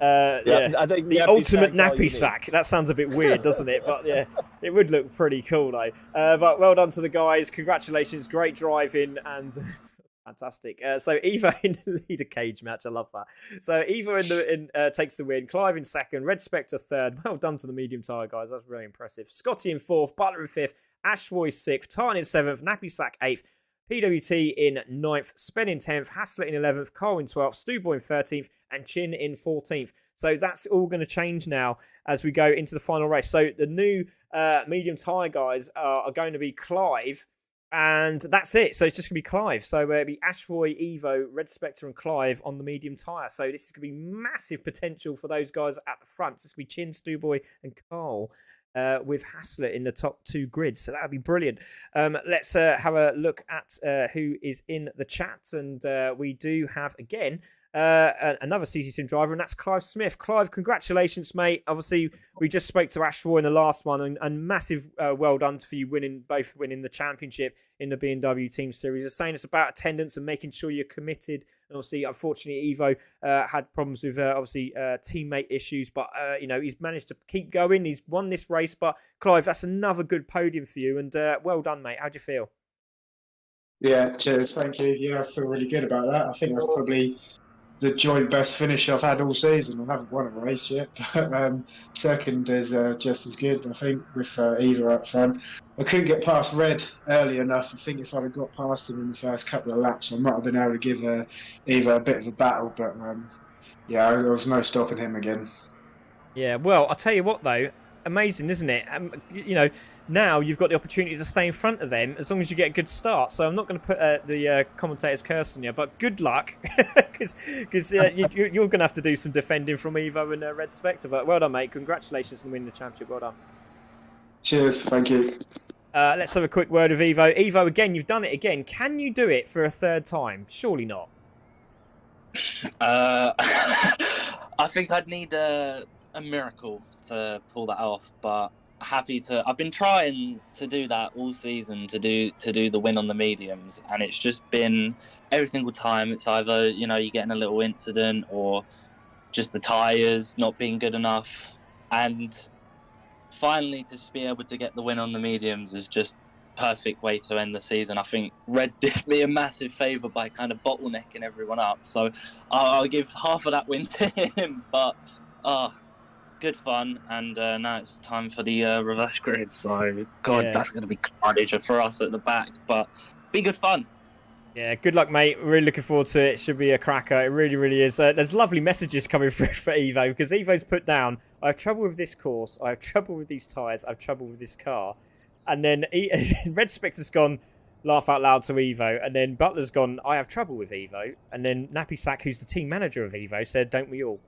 Yeah, I think the ultimate nappy sack. That sounds a bit weird, doesn't it? But yeah, it would look pretty cool, though. But well done to the guys. Congratulations. Great driving and fantastic. So Evo in the leader cage match. I love that. So Evo takes the win. Clive in second. Red Spectre third. Well done to the medium tyre guys. That's really impressive. Scotty in fourth. Butler in fifth. Ashboy sixth. Tarn in seventh. Nappy sack eighth. PWT in 9th, Spen in 10th, Haslett in 11th, Cole in 12th, Stuboy in 13th, and Chin in 14th. So that's all going to change now as we go into the final race. So the new medium tyre guys are going to be Clive, and that's it. So it's just going to be Clive. So it'll be Ashboy, Evo, Red Spectre, and Clive on the medium tyre. So this is going to be massive potential for those guys at the front. So it's going to be Chin, Stuboy, and Cole. With Haslett in the top 2 grids. So that would be brilliant. Let's have a look at who is in the chat. And we do have, again, another CC Sim driver, and that's Clive Smith. Clive, congratulations, mate. Obviously, we just spoke to Ashboy in the last one, and massive well done for you winning the championship in the BMW Team Series. They're saying it's about attendance and making sure you're committed. And obviously, unfortunately, Evo had problems with teammate issues, but he's managed to keep going. He's won this race, but Clive, that's another good podium for you, and well done, mate. How do you feel? Yeah, cheers. Thank you. Yeah, I feel really good about that. I think that's probably the joint best finish I've had all season. I haven't won a race yet, but second is just as good, I think, with Eva up front. I couldn't get past Red early enough. I think if I'd have got past him in the first couple of laps, I might have been able to give Eva a bit of a battle, but yeah, there was no stopping him again. Yeah, well, I'll tell you what, though, amazing, isn't it? Now you've got the opportunity to stay in front of them as long as you get a good start. So I'm not going to put the commentator's curse on you, but good luck, because you're going to have to do some defending from Evo and Red Spectre. But well done, mate. Congratulations on winning the championship. Well done. Cheers. Thank you. Let's have a quick word of Evo. Evo, again, you've done it again. Can you do it for a third time? Surely not. I think I'd need a miracle to pull that off, but happy to. I've been trying to do that all season, to do the win on the mediums, and it's just been every single time it's either you're getting a little incident or just the tires not being good enough, and finally to just be able to get the win on the mediums is just perfect way to end the season. I think Red did me a massive favour by kind of bottlenecking everyone up, so I'll give half of that win to him, but good fun, and now it's time for the reverse grid. So, God, that's going to be carnage for us at the back, but be good fun. Yeah, good luck, mate. Really looking forward to it. Should be a cracker. It really, really is. There's lovely messages coming through for Evo, because Evo's put down, I have trouble with this course, I have trouble with these tyres, I have trouble with this car. And then Red Spectre's gone, laugh out loud to Evo, and then Butler's gone, I have trouble with Evo. And then Nappy Sack, who's the team manager of Evo, said, don't we all?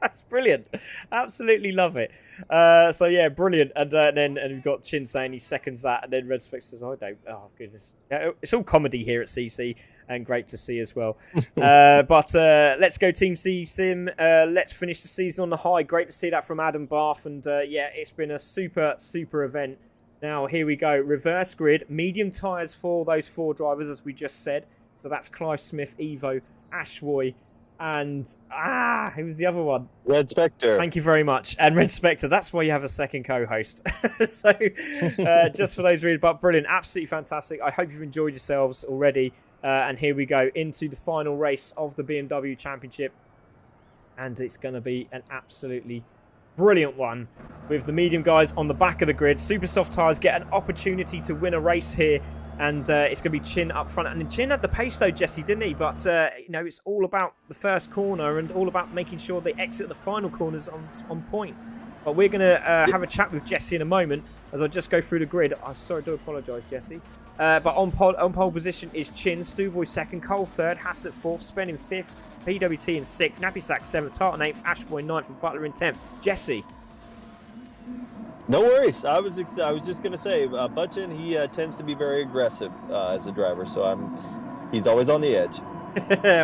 That's brilliant. Absolutely love it. So yeah, brilliant. And then we've got Chin saying he seconds that, and then Red Spectre says, I don't. Oh goodness, it's all comedy here at CC, and great to see as well. But let's go Team C Sim. Let's finish the season on the high. Great to see that from Adam Barth, and yeah, it's been a super event. Now here we go. Reverse grid, medium tyres for those 4 drivers, as we just said. So that's Clive Smith, Evo, Ashwoy, and who was the other one? Red Spectre. Thank you very much. And Red Spectre, that's why you have a second co-host. So just for those reading, but brilliant, absolutely fantastic. I hope you've enjoyed yourselves already. And here we go into the final race of the BMW Championship, and it's going to be an absolutely brilliant one with the medium guys on the back of the grid. Super soft tyres get an opportunity to win a race here. And it's going to be Chin up front. And Chin had the pace though, Jesse, didn't he? But, you know, it's all about the first corner and all about making sure they exit the final corners on point. But we're going to have a chat with Jesse in a moment as I just go through the grid. I'm sorry, I do apologise, Jesse. But on pole position is Chin, Stewboy second, Cole third, Haslett fourth, Spen in fifth, PWT in sixth, Nappy Sack seventh, Tartan eighth, Ashboy ninth, and Butler in 10th. Jesse. No worries. I was just gonna say, Butchin, he tends to be very aggressive as a driver, so he's always on the edge.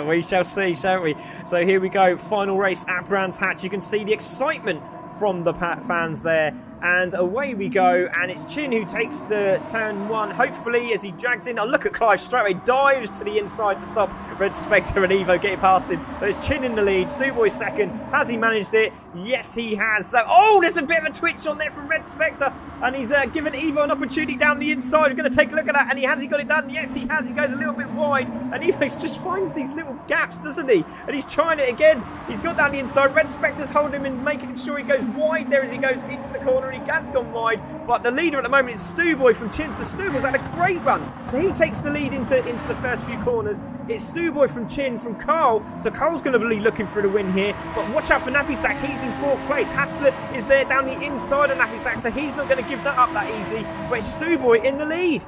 We shall see, shall we? So here we go, final race at Brands Hatch. You can see the excitement from the fans there, and away we go. And it's Chin who takes the turn one, hopefully, as he drags in. Oh, look at Clive straight away, dives to the inside to stop Red Spectre and Evo getting past him. There's Chin in the lead, Stewboy second. Has he managed it? Yes, he has. So, oh, there's a bit of a twitch on there from Red Spectre, and he's given Evo an opportunity down the inside. We're going to take a look at that, and has he got it done? Yes, he has. He goes a little bit wide, and Evo just finds these little gaps, doesn't he? And he's trying it again. He's got down the inside. Red Spectre's holding him and making sure he goes wide there as he goes into the corner, and he has gone wide. But the leader at the moment is Stewboy from Chin. So Stewboy's had a great run. So he takes the lead into the first few corners. It's Stewboy from Chin from Carl. So Carl's going to be looking for the win here. But watch out for Nappy Sack. He's in fourth place. Haslett is there down the inside of Nappy Sack, so he's not going to give that up that easy. But it's Stewboy in the lead.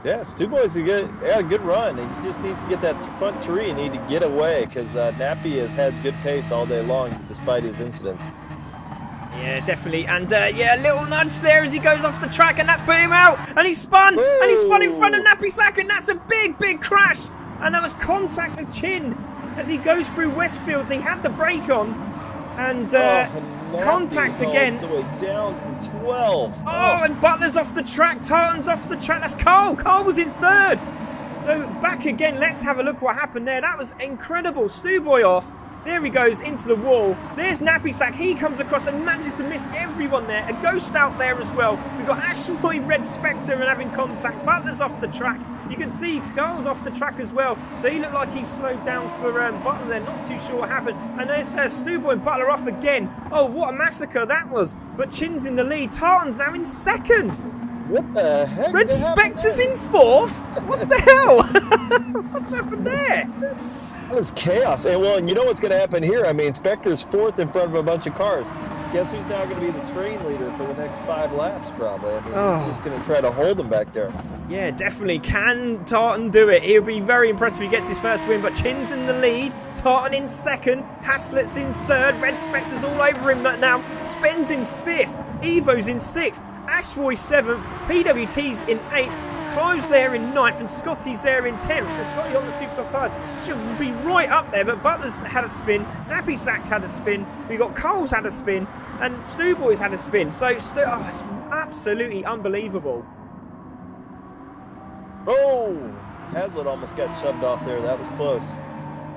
Yeah, Stewboy's a good run. He just needs to get that front three and need to get away because Nappy has had good pace all day long despite his incidents. Yeah, definitely. And yeah, a little nudge there as he goes off the track, and that's put him out. And he spun, and he spun in front of Nappy Sack, and that's a big, big crash. And that was contact with Chin as he goes through Westfields. He had the brake on, and contact again. All the way down to 12. Oh, and Butler's off the track. Tartan's off the track. That's Carl. Carl was in third. So back again. Let's have a look what happened there. That was incredible. Stewboy off. There he goes into the wall. There's Nappy Sack. He comes across and manages to miss everyone there. A ghost out there as well. We've got Ashboy, Red Spectre and having contact. Butler's off the track. You can see Carl's off the track as well. So he looked like he slowed down for Butler there. Not too sure what happened. And there's Stewboy and Butler off again. Oh, what a massacre that was. But Chin's in the lead. Tartan's now in second. What the heck? Red Spectre's in fourth? What the hell? What's happened there? That was chaos. And well, you know what's going to happen here? I mean, Spectre's fourth in front of a bunch of cars. Guess who's now going to be the train leader for the next 5 laps, probably? I mean, he's just going to try to hold him back there. Yeah, definitely. Can Tartan do it? He'll be very impressed if he gets his first win, but Chin's in the lead. Tartan in second. Haslett's in third. Red Spectre's all over him now. Spen's in fifth. Evo's in sixth. Ashboy 7th, PWT's in 8th, Clive's there in 9th, and Scotty's there in 10th. So Scotty on the super soft tyres should be right up there, but Butler's had a spin, Nappy Sack's had a spin, we've got Cole's had a spin, and Stewboy's had a spin. So it's absolutely unbelievable. Oh, Haslett almost got shoved off there. That was close.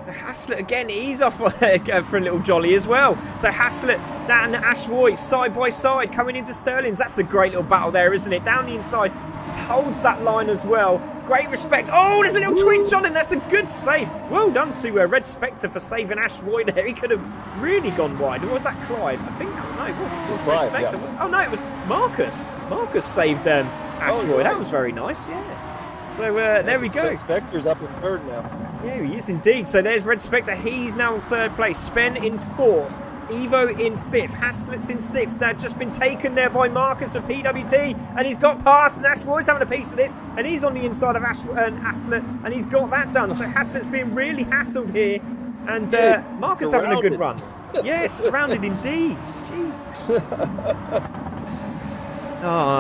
Haslett again, he's off for a little jolly as well. So Haslett down Ashboy side by side coming into Sterling's. That's a great little battle there, isn't it? Down the inside, holds that line as well. Great respect. Oh, there's a little twitch on him. That's a good save. Well done to Red Spectre for saving Ashboy there. He could have really gone wide. Or was that Clive? I think no, it wasn't Clive. Red Spectre. Yeah. Oh no, it was Marcus. Marcus saved Ashboy. Oh, right. That was very nice. Yeah. So there we go. Spectre's up in third now. Yeah, he is indeed. So there's Red Spectre. He's now in third place. Spen in fourth. Evo in fifth. Haslett's in sixth. They've just been taken there by Marcus of PWT. And he's got past. And Ashboy's having a piece of this. And he's on the inside of Haslett. And he's got that done. So Haslett's being really hassled here. And Marcus having a good run. Yes, surrounded indeed. Jeez.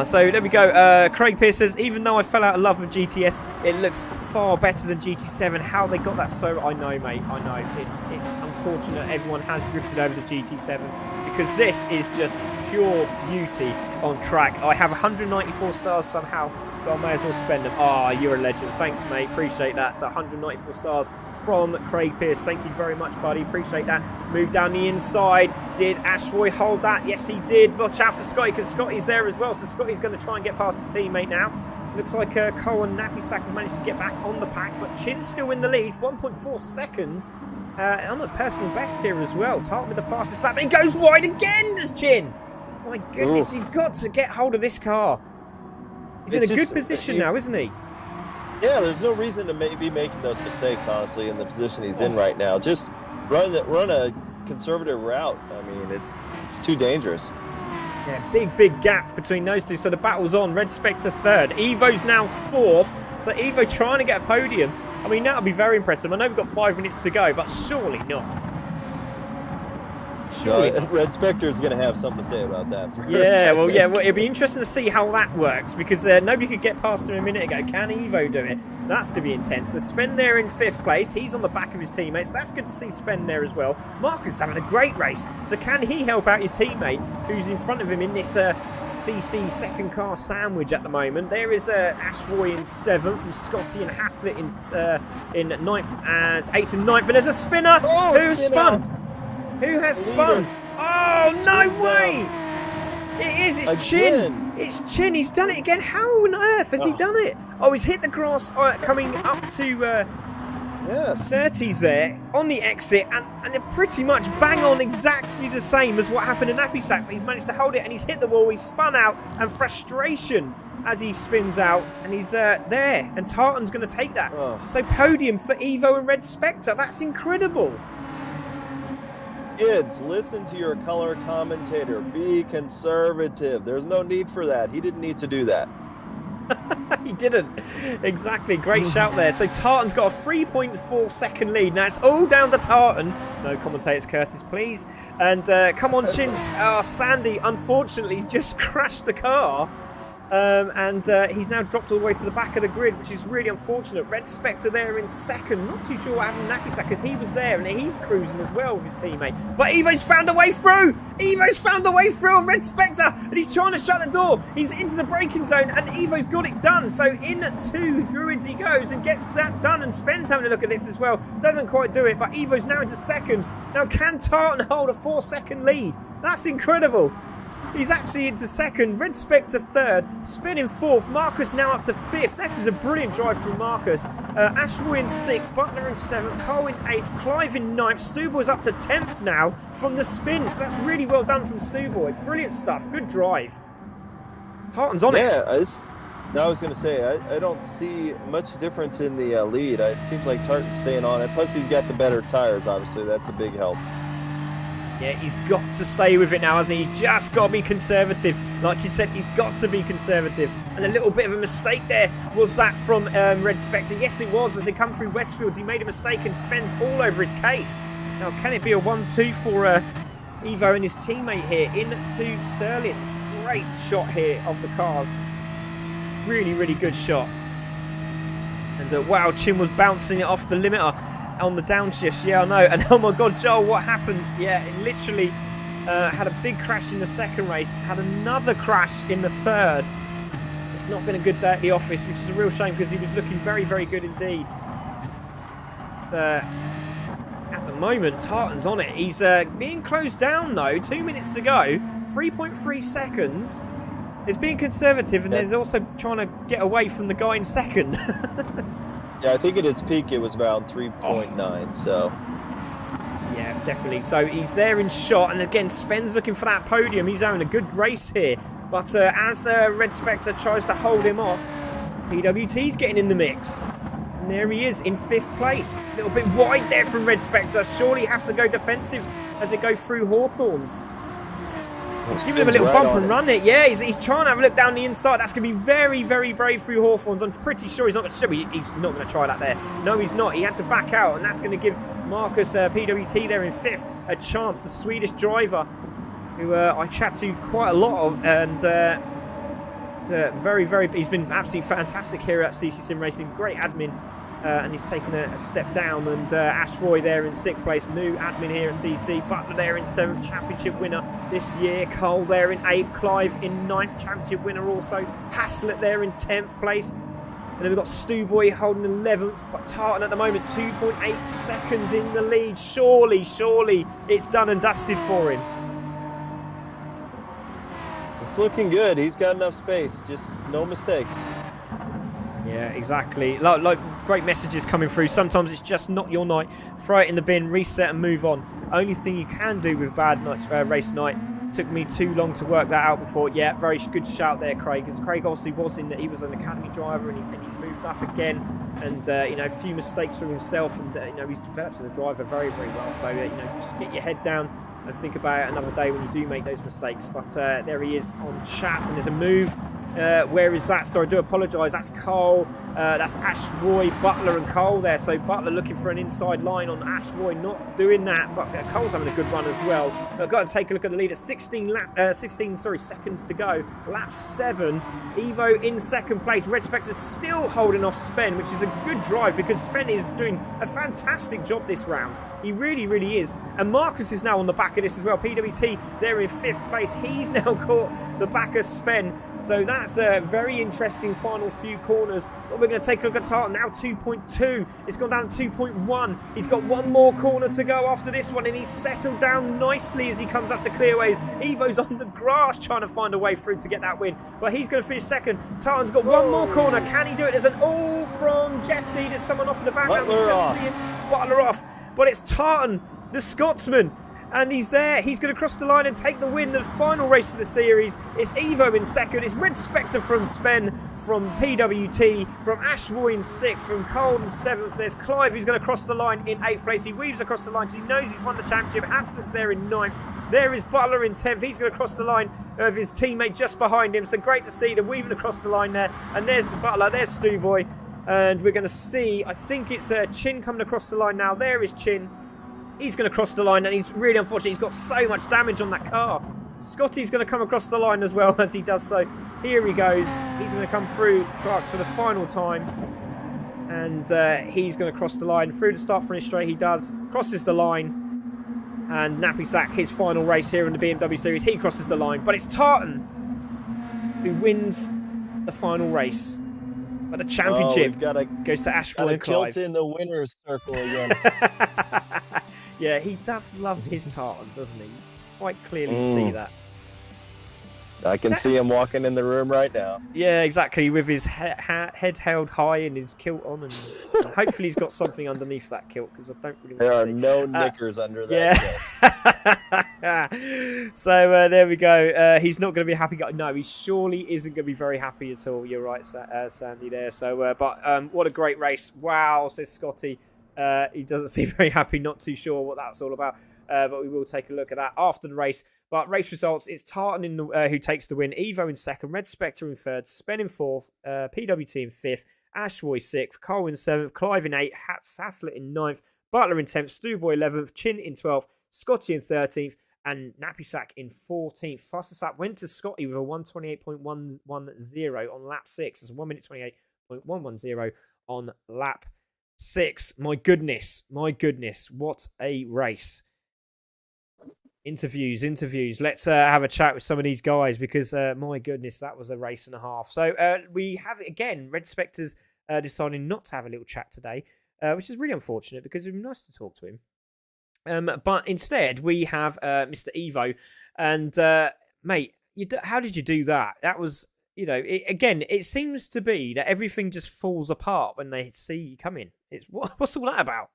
So there we go. Craig Pierce says, even though I fell out of love with GTS, it looks far better than GT7. How they got that so, I know, mate. I know. It's unfortunate everyone has drifted over to GT7 because this is just pure beauty on track. I have 194 stars somehow, so I may as well spend them. Ah, you're a legend. Thanks, mate. Appreciate that. So 194 stars from Craig Pierce. Thank you very much, buddy. Appreciate that. Move down the inside. Did Ashboy hold that? Yes, he did. Watch out for Scotty because Scotty's there as well. So Scotty's going to try and get past his teammate now. Looks like Cole and Nappy Sack have managed to get back on the pack, but Chin's still in the lead. 1.4 seconds. on a personal best here as well. Tartan with the fastest lap. He goes wide again, does Chin. My goodness, he's got to get hold of this car. He's in a good position now, isn't he? Yeah, there's no reason to be making those mistakes, honestly, in the position he's in right now. Just run a conservative route. I mean, it's too dangerous. Yeah, big gap between those two. So the battle's on. Red Spectre third. Evo's now fourth. So Evo trying to get a podium. I mean, that would be very impressive. I know we've got 5 minutes to go, but surely not. Red Spectre is going to have something to say about that. Well, it'd be interesting to see how that works, because nobody could get past him a minute ago. Can Evo do it? That's to be intense. So Spen there in 5th place. He's on the back of his teammates. That's good to see Spen there as well. Marcus is having a great race. So can he help out his teammate who's in front of him in this CC second car sandwich at the moment? There is Ashroy in 7th, from Scotty and Haslett in 9th as 8th and 9th. And there's a spinner who spun. Who has spun? Oh, no way! It is, it's Chin. It's Chin, he's done it again. How on earth has he done it? Oh, he's hit the grass coming up to Surtees there on the exit, and they're pretty much bang on exactly the same as what happened in Apisac, but he's managed to hold it, and he's hit the wall, he's spun out, and frustration as he spins out, and he's there, and Tartan's going to take that. So podium for Evo and Red Spectre, that's incredible. Kids, listen to your color commentator. Be conservative. There's no need for that. He didn't need to do that. He didn't. Exactly. Great shout there. So Tartan's got a 3.4 second lead. Now it's all down to Tartan. No commentators' curses, please. And come on, Chins. Sandy, unfortunately, just crashed the car. And he's now dropped all the way to the back of the grid, which is really unfortunate. Red Spectre there in 2nd. Not too sure what happened to Nakisak, because he was there and he's cruising as well with his teammate. But Evo's found a way through! Evo's found a way through on Red Spectre! And he's trying to shut the door. He's into the braking zone, and Evo's got it done. So into Druids he goes and gets that done. And Spen's having a look at this as well. Doesn't quite do it, but Evo's now into 2nd. Now can Tartan hold a 4-second lead? That's incredible. He's actually into 2nd, Red Spectre 3rd, Spen in 4th, Marcus now up to 5th. This is a brilliant drive from Marcus. Ashroy in 6th, Butler in 7th, Cole in 8th, Clive in 9th, Stewboy's up to 10th now from the spin. So that's really well done from Stewboy. Brilliant stuff, good drive. Tartan's on it. Yeah, I was going to say, I don't see much difference in the lead. It seems like Tartan's staying on it. Plus, he's got the better tires, obviously. That's a big help. Yeah, he's got to stay with it now, hasn't he? He's just got to be conservative. Like you said, you've got to be conservative. And a little bit of a mistake there. Was that from Red Spectre? Yes, it was. As they come through Westfields, he made a mistake and Spen's all over his case. Now, can it be a 1-2 for Evo and his teammate here into Sterling's? Great shot here of the cars. Really, really good shot. And wow, Chin was bouncing it off the limiter on the downshifts. Yeah, I know. And oh my God, Joel, what happened? Yeah, it literally had a big crash in the 2nd race, had another crash in the 3rd. It's not been a good day at the office, which is a real shame because he was looking very, very good indeed. At the moment, Tartan's on it. He's being closed down though. 2 minutes to go, 3.3 seconds. There's being conservative, and there's also trying to get away from the guy in 2nd. Yeah, I think at its peak it was around 3.9, so... Yeah, definitely. So he's there in shot, and again, Spen's looking for that podium. He's having a good race here. But as Red Spectre tries to hold him off, PWT's getting in the mix. And there he is in 5th place. A little bit wide there from Red Spectre. Surely have to go defensive as they go through Hawthorns. He's giving him a little bump and run it. Yeah, he's trying to have a look down the inside. That's going to be very, very brave through Hawthorns. I'm pretty sure he's not going to. He's not going to try that there. No, he's not. He had to back out, and that's going to give Marcus PWT there in 5th a chance. The Swedish driver, who I chat to quite a lot of, and very, very. He's been absolutely fantastic here at CC Sim Racing. Great admin. And he's taken a step down, and Ashroy there in 6th place, new admin here at CC, Butler there in 7th, championship winner this year, Cole there in 8th, Clive in 9th, championship winner also, Haslett there in 10th place, and then we've got Stewboy holding 11th, but Tartan at the moment 2.8 seconds in the lead. Surely it's done and dusted for him. It's looking good. He's got enough space, just no mistakes. Yeah, exactly. Like great messages coming through. Sometimes it's just not your night. Throw it in the bin, reset, and move on. Only thing you can do with bad nights, race night. Took me too long to work that out before. Yeah, very good shout there, Craig. Because Craig obviously he was an academy driver and he moved up again. And a few mistakes from himself, and he's developed as a driver very, very well. So just get your head down and think about it another day when you do make those mistakes. But there he is on chat, and there's a move. Where is that? Sorry, I do apologise. That's Cole. That's Ashboy, Butler, and Cole there. So Butler looking for an inside line on Ashboy, not doing that. But Cole's having a good run as well. I've got to take a look at the leader. 16 seconds to go. Lap 7. Evo in second place. Red Spectre still holding off Spen, which is a good drive because Spen is doing a fantastic job this round. He really, really is. And Marcus is now on the back of this as well. PWT, they're in 5th place. He's now caught the back of Spen. So that's a very interesting final few corners. But we're going to take a look at Tartan now. 2.2. It's gone down to 2.1. He's got one more corner to go after this one. And he's settled down nicely as he comes up to clearways. Evo's on the grass trying to find a way through to get that win. But he's going to finish second. Tartan's got one more corner. Can he do it? There's an all from Jesse. There's someone off in the background. Butler off. But it's Tartan, the Scotsman. And he's there. He's going to cross the line and take the win. The final race of the series. It's Evo in second. It's Red Spectre from Spen, from PWT, from Ashboy in 6th, from Cole in 7th. There's Clive who's going to cross the line in 8th place. He weaves across the line because he knows he's won the championship. Haslett's there in 9th. There is Butler in 10th. He's going to cross the line of his teammate just behind him. So great to see them weaving across the line there. And there's Butler. There's Stu Boy. And we're going to see, I think it's Chin coming across the line now. There is Chin. He's going to cross the line, and he's really unfortunate. He's got so much damage on that car. Scotty's going to come across the line as well as he does so. Here he goes. He's going to come through Clark's for the final time. And he's going to cross the line. Through the start finish straight, he does. Crosses the line. And Nappy Sack, his final race here in the BMW Series, he crosses the line. But it's Tartan who wins the final race. But the championship goes to Ashboy and Clive. Kilt in the winner's circle again. Yeah, he does love his Tartan, doesn't he? Quite clearly see that. I can see him walking in the room right now. Yeah, exactly, with his head held high and his kilt on, and hopefully he's got something underneath that kilt, because I don't really. There are no knickers under that. Yeah. So there we go. He's not going to be happy. No, he surely isn't going to be very happy at all. You're right, Sandy. There. So, but what a great race! Wow, says Scotty. He doesn't seem very happy. Not too sure what that's all about. But we will take a look at that after the race. But race results, it's Tartan who takes the win, Evo in second, Red Spectre in third, Spen in fourth, PWT in fifth, Ashboy sixth, Cole in seventh, Clive in eighth, Haslett in ninth, Butler in 10th, Stewboy 11th, Chin in 12th, Scotty in 13th, and Nappy Sack in 14th. Fastest lap went to Scotty with a 1:28.110 on lap 6. It's 1 minute 28.110 on lap 6. My goodness, what a race. Interviews. Let's have a chat with some of these guys because, my goodness, that was a race and a half. So we have, again, Red Spectre's deciding not to have a little chat today, which is really unfortunate because it would be nice to talk to him. But instead, we have Mr. Evo. And, mate, how did you do that? That was, it seems to be that everything just falls apart when they see you come in. What's all that about?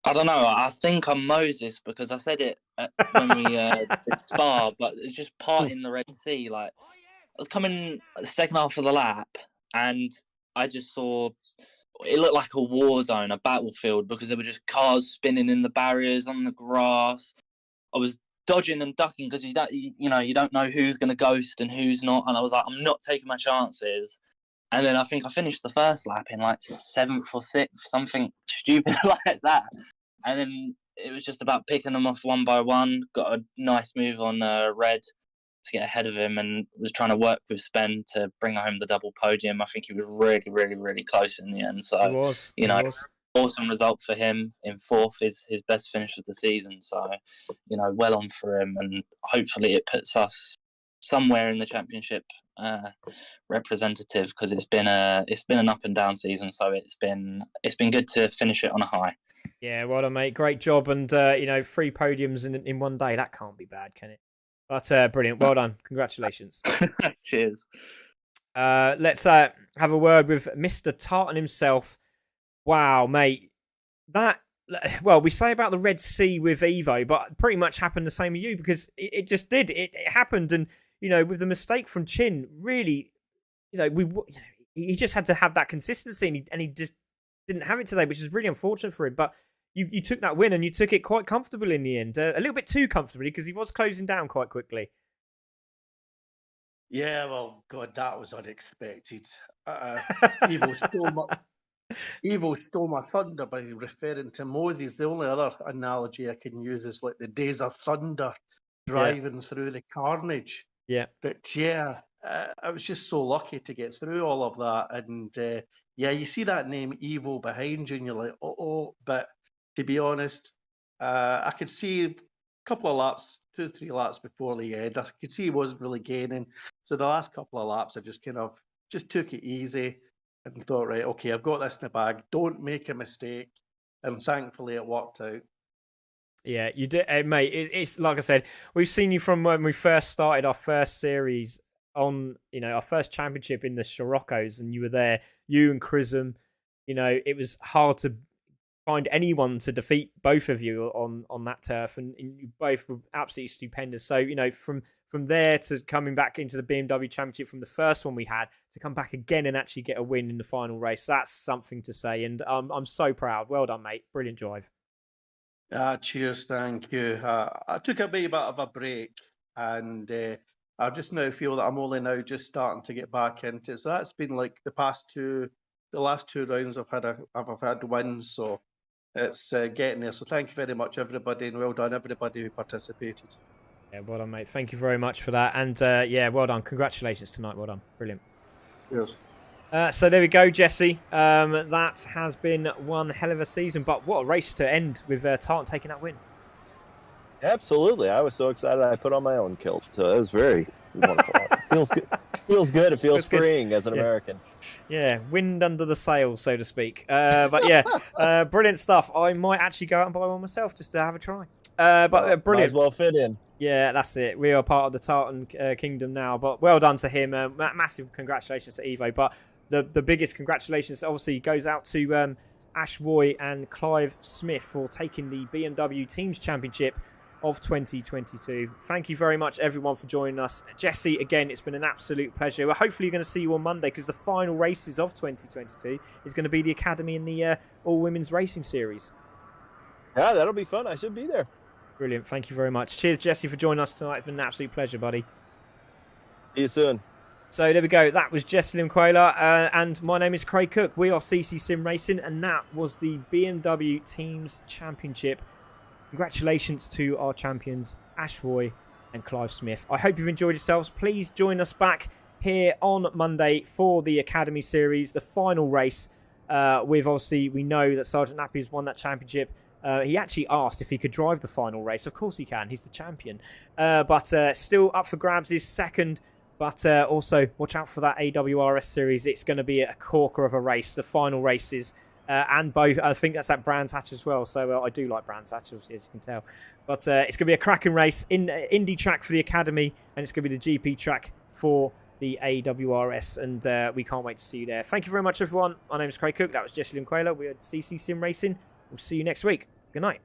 I don't know. I think I'm Moses because I said it when we did Spa, but it's just parting the Red Sea. Like, I was coming the second half of the lap, and I just saw it looked like a war zone, a battlefield, because there were just cars spinning in the barriers on the grass. I was dodging and ducking because you don't know who's going to ghost and who's not, and I was like, I'm not taking my chances. And then I think I finished the first lap in like 7th or 6th, something stupid like that. And then it was just about picking them off one by one. Got a nice move on Red to get ahead of him, and was trying to work with Spen to bring home the double podium. I think he was really, really, really close in the end. So, awesome result for him. In 4th is his best finish of the season. So, well on for him. And hopefully it puts us somewhere in the championship representative, because it's been an up and down season, so it's been good to finish it on a high. Yeah, well done, mate. Great job, and 3 podiums in one day. That can't be bad, can it? But brilliant, well done, congratulations. Cheers. Let's have a word with Mr. Tartan himself. Wow, mate. That, well, we say about the Red Sea with Evo, but pretty much happened the same with you because it just did. It happened. And, with the mistake from Chin, really, he just had to have that consistency and he just didn't have it today, which is really unfortunate for him. But you took that win and you took it quite comfortably in the end. A little bit too comfortably because he was closing down quite quickly. Yeah, well, God, that was unexpected. Evo stole my thunder by referring to Moses. The only other analogy I can use is like the days of thunder driving through the carnage. Yeah. But yeah, I was just so lucky to get through all of that. And yeah, you see that name Evo behind you and you're like, oh. But to be honest, I could see a couple of laps, 2-3 laps before the end, I could see he wasn't really gaining. So the last couple of laps, I just took it easy and thought, right, okay, I've got this in the bag. Don't make a mistake. And thankfully, it worked out. Yeah, you did, mate. It's like I said, we've seen you from when we first started our first series on, our first championship in the Siroccos, and you were there, you and Chrism. It was hard to find anyone to defeat both of you on that turf, and you both were absolutely stupendous. So from there to coming back into the BMW Championship from the first one we had to come back again and actually get a win in the final race, that's something to say. And I'm so proud. Well done, mate. Brilliant drive. Cheers, thank you. I took a bit of a break, and I just now feel that I'm only now just starting to get back into it. So that's been like the last two rounds I've had wins. So it's getting there. So thank you very much, everybody, and well done, everybody who participated. Yeah, well done, mate. Thank you very much for that. And yeah, well done. Congratulations tonight. Well done. Brilliant. Cheers. So there we go, Jesse. That has been one hell of a season, but what a race to end with Tartan taking that win. Absolutely. I was so excited I put on my own kilt. So it was very wonderful. It feels good. Feels good. It feels freeing good. As an American. Yeah, wind under the sails, so to speak. But yeah, brilliant stuff. I might actually go out and buy one myself just to have a try. Brilliant. Might as well fit in. Yeah, that's it. We are part of the Tartan Kingdom now. But well done to him. Massive congratulations to Evo. But the biggest congratulations obviously goes out to Ash Roy and Clive Smith for taking the BMW Teams Championship of 2022. Thank you very much, everyone, for joining us. Jesse, again, it's been an absolute pleasure. We're hopefully going to see you on Monday because the final races of 2022 is going to be the Academy in the All Women's Racing Series. Yeah, that'll be fun. I should be there. Brilliant. Thank you very much. Cheers, Jesse, for joining us tonight. It's been an absolute pleasure, buddy. See you soon. So there we go. That was Jesse Limquela, and my name is Craig Cook. We are CC Sim Racing, and that was the BMW Teams Championship. Congratulations to our champions, Ash Roy and Clive Smith. I hope you've enjoyed yourselves. Please join us back here on Monday for the Academy Series, the final race. With obviously, we know that Sergeant Nappy has won that championship. He actually asked if he could drive the final race. Of course he can. He's the champion. But still up for grabs is second. But also, watch out for that AWRS series. It's going to be a corker of a race. The final races. And both, I think that's at Brands Hatch as well. So I do like Brands Hatch, obviously, as you can tell. But it's going to be a cracking race in Indy track for the Academy. And it's going to be the GP track for the AWRS. And we can't wait to see you there. Thank you very much, everyone. My name is Craig Cook. That was Jesse Limquela. We are CC Sim Racing. We'll see you next week. Good night.